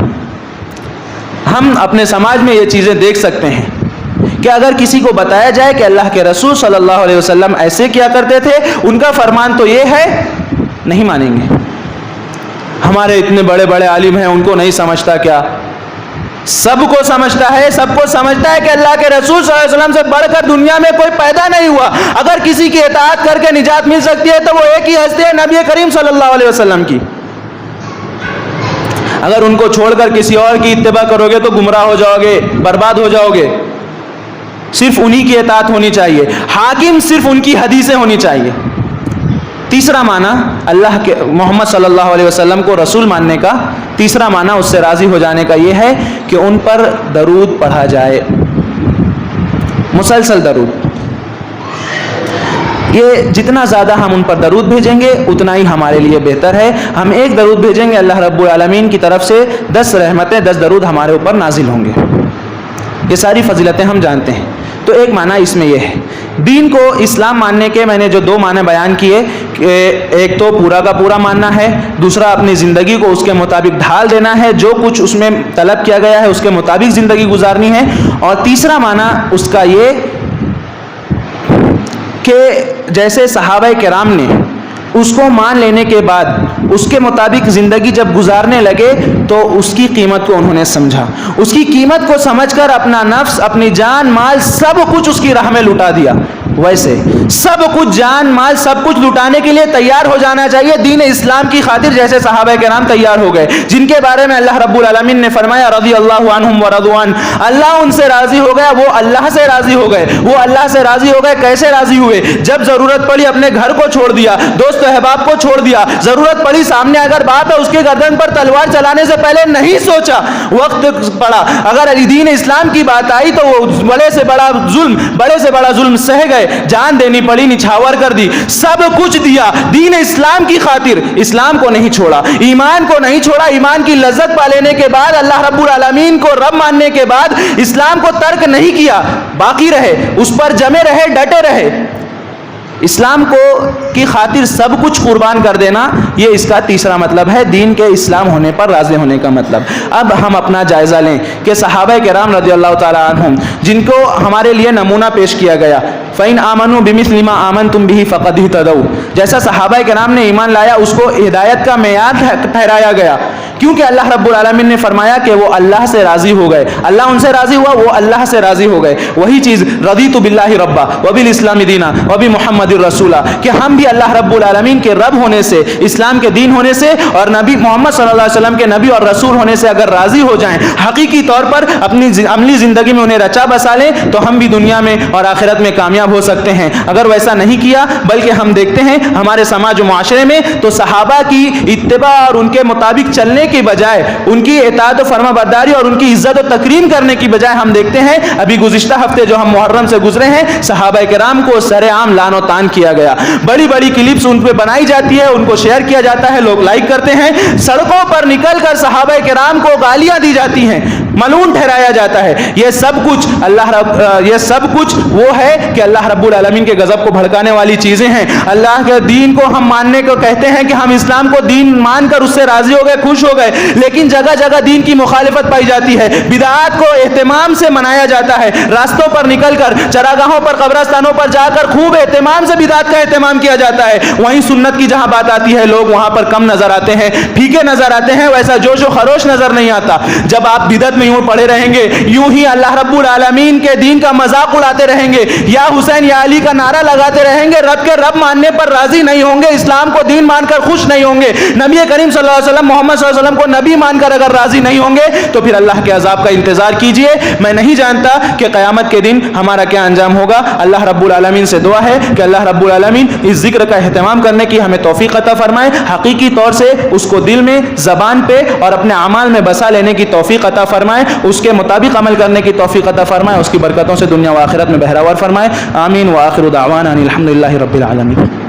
ہم اپنے سماج میں یہ چیزیں دیکھ سکتے ہیں کہ اگر کسی کو بتایا جائے کہ اللہ کے رسول صلی اللہ علیہ وسلم ایسے کیا کرتے تھے، ان کا فرمان تو یہ ہے، نہیں مانیں گے۔ ہمارے اتنے بڑے بڑے عالم ہیں، ان کو نہیں سمجھتا کیا؟ سب کو سمجھتا ہے، سب کو سمجھتا ہے کہ اللہ کے رسول صلی اللہ علیہ وسلم سے بڑھ کر دنیا میں کوئی پیدا نہیں ہوا۔ اگر کسی کی اطاعت کر کے نجات مل سکتی ہے تو وہ ایک ہی ہستی ہے، نبی کریم صلی اللہ علیہ وسلم کی۔ اگر ان کو چھوڑ کر کسی اور کی اتباع کرو گے تو گمراہ ہو جاؤ گے، برباد ہو جاؤ گے۔ صرف انہی کی اطاعت ہونی چاہیے، حاکم صرف ان کی حدیثیں ہونی چاہیے۔ تیسرا معنی اللہ کے محمد صلی اللہ علیہ وسلم کو رسول ماننے کا تیسرا معنی، اس سے راضی ہو جانے کا یہ ہے کہ ان پر درود پڑھا جائے، مسلسل درود۔ یہ جتنا زیادہ ہم ان پر درود بھیجیں گے اتنا ہی ہمارے لیے بہتر ہے۔ ہم ایک درود بھیجیں گے، اللہ رب العالمین کی طرف سے 10 رحمتیں، 10 درود ہمارے اوپر نازل ہوں گے۔ یہ ساری فضیلتیں ہم جانتے ہیں۔ تو ایک معنی اس میں یہ ہے، دین کو اسلام ماننے کے میں نے جو دو معنی بیان کیے، ایک تو پورا کا پورا ماننا ہے، دوسرا اپنی زندگی کو اس کے مطابق ڈھال دینا ہے، جو کچھ اس میں طلب کیا گیا ہے اس کے مطابق زندگی گزارنی ہے، اور تیسرا معنی اس کا یہ کہ جیسے صحابہ کرام نے اس کو مان لینے کے بعد اس کے مطابق زندگی جب گزارنے لگے تو اس کی قیمت کو انہوں نے سمجھا، اس کی قیمت کو سمجھ کر اپنا نفس، اپنی جان مال سب کچھ اس کی راہ میں لٹا دیا۔ ویسے سب کچھ جان مال سب کچھ لٹانے کے لیے تیار ہو جانا چاہیے دین اسلام کی خاطر، جیسے صحابہ کرام تیار ہو گئے، جن کے بارے میں اللہ رب العالمین نے فرمایا رضی اللہ عنہم ورضوا عنہ، اللہ ان سے راضی ہو گیا، وہ اللہ سے راضی ہو گئے۔ وہ اللہ سے راضی ہو گئے، کیسے راضی ہوئے؟ جب ضرورت پڑی اپنے گھر کو چھوڑ دیا، دوست احباب کو چھوڑ دیا، ضرورت پڑی سامنے اگر بات ہے اس کے گردن پر تلوار چلانے سے پہلے نہیں سوچا، وقت پڑا، اگر دین اسلام کی بات آئی تو وہ بڑے سے بڑا ظلم سہ گئے، جان دینی پڑی، نچھاور کر دی، سب کچھ دیا دین اسلام کی خاطر، اسلام کو نہیں چھوڑا، ایمان کو نہیں چھوڑا، ایمان کی لذت پا لینے کے بعد، اللہ رب العالمین کو رب ماننے کے بعد اسلام کو ترک نہیں کیا، باقی رہے، اس پر جمے رہے، ڈٹے رہے۔ اسلام کو کی خاطر سب کچھ قربان کر دینا، یہ اس کا تیسرا مطلب ہے دین کے اسلام ہونے پر راضی ہونے کا مطلب۔ اب ہم اپنا جائزہ لیں کہ صحابہ کرام رضی اللہ تعالی عنہم جن کو ہمارے لیے نمونہ پیش کیا گیا، فَإِنْ آمَنُوا بِمِثْلِ مَا آمَنْتُمْ بِهِ فَقَدْ اهْتَدَوْا، جیسا صحابہ کرام نے ایمان لایا اس کو ہدایت کا معیار ٹھہرایا گیا، کیونکہ اللہ رب العالمین نے فرمایا کہ وہ اللہ سے راضی ہو گئے، اللہ ان سے راضی ہوا، وہ اللہ سے راضی ہو گئے۔ وہی چیز رضیت باللہ ربا وبالاسلام دینا وبمحمد رسولہ، کہ ہم بھی اللہ رب العالمین کے رب ہونے سے، اسلام کے دین ہونے سے، اور نبی محمد صلی اللہ علیہ وسلم کے نبی اور رسول ہونے سے اگر راضی ہو جائیں، حقیقی طور پر اپنی عملی زندگی میں انہیں رچا بسا لیں، تو ہم بھی دنیا میں اور آخرت میں کامیاب ہو سکتے ہیں۔ اگر ویسا نہیں کیا، بلکہ ہم دیکھتے ہیں ہمارے سماج و معاشرے میں تو صحابہ کی اتباع اور ان کے مطابق چلنے کی بجائے، ان کی اطاعت و فرما برداری اور ان کی عزت و تکریم کرنے کی بجائے، ہم دیکھتے ہیں ابھی گزشتہ ہفتے جو ہم محرم سے گزرے ہیں، صحابہ کرام کو سر عام لعن و طعن کیا گیا، بڑی بڑی کلپس ان پہ بنائی جاتی ہے، ان کو شیئر کیا جاتا ہے، لوگ لائک کرتے ہیں، سڑکوں پر نکل کر صحابہ کرام کو گالیاں دی جاتی ہیں، ملعون ٹھہرایا جاتا ہے۔ یہ سب کچھ وہ ہے کہ اللہ رب العالمین کے غضب کو بھڑکانے والی چیزیں ہیں۔ اللہ کے دین کو ہم ماننے کو کہتے ہیں کہ ہم اسلام کو دین مان کر اس سے راضی ہو گئے، خوش ہو گئے، لیکن جگہ جگہ دین کی مخالفت پائی جاتی ہے، بدعات کو اہتمام سے منایا جاتا ہے، راستوں پر نکل کر، چراگاہوں پر، قبرستانوں پر جا کر خوب اہتمام سے بدعات کا اہتمام کیا جاتا ہے۔ وہیں سنت کی جہاں بات آتی ہے لوگ وہاں پر کم نظر آتے ہیں، پھیکے نظر آتے ہیں، ویسا جوش و خروش نظر نہیں آتا۔ جب آپ بدعت میں یوں پڑے رہیں گے، یوں ہی اللہ رب العالمین کے دین کا مذاق اڑاتے رہیں گے، یا حسین یا علی کا نعرہ لگاتے رہیں گے، رب کے رب ماننے پر راضی نہیں ہوں گے، اسلام کو دین مان کر خوش نہیں ہوں گے، نبی کریم صلی اللہ علیہ وسلم محمد صلی اللہ علیہ وسلم کو نبی مان کر اگر راضی نہیں ہوں گے، تو پھر اللہ کے عذاب کا انتظار کیجئے۔ میں نہیں جانتا کہ قیامت کے دن ہمارا کیا انجام ہوگا۔ اللہ رب العالمین سے دعا ہے کہ اللہ رب العالمین اس ذکر کا اہتمام کرنے کی ہمیں توفیق عطا فرمائے، حقیقی طور سے اس کو دل میں، زبان پہ اور اپنے اعمال میں بسا لینے کی توفیق عطا فرمائے، اس کے مطابق عمل کرنے کی توفیق عطا فرمائے، اس کی برکتوں سے دنیا و آخرت میں بہراور فرمائے۔ آمین۔ وآخر دعوانا ان الحمد للہ رب العالمین۔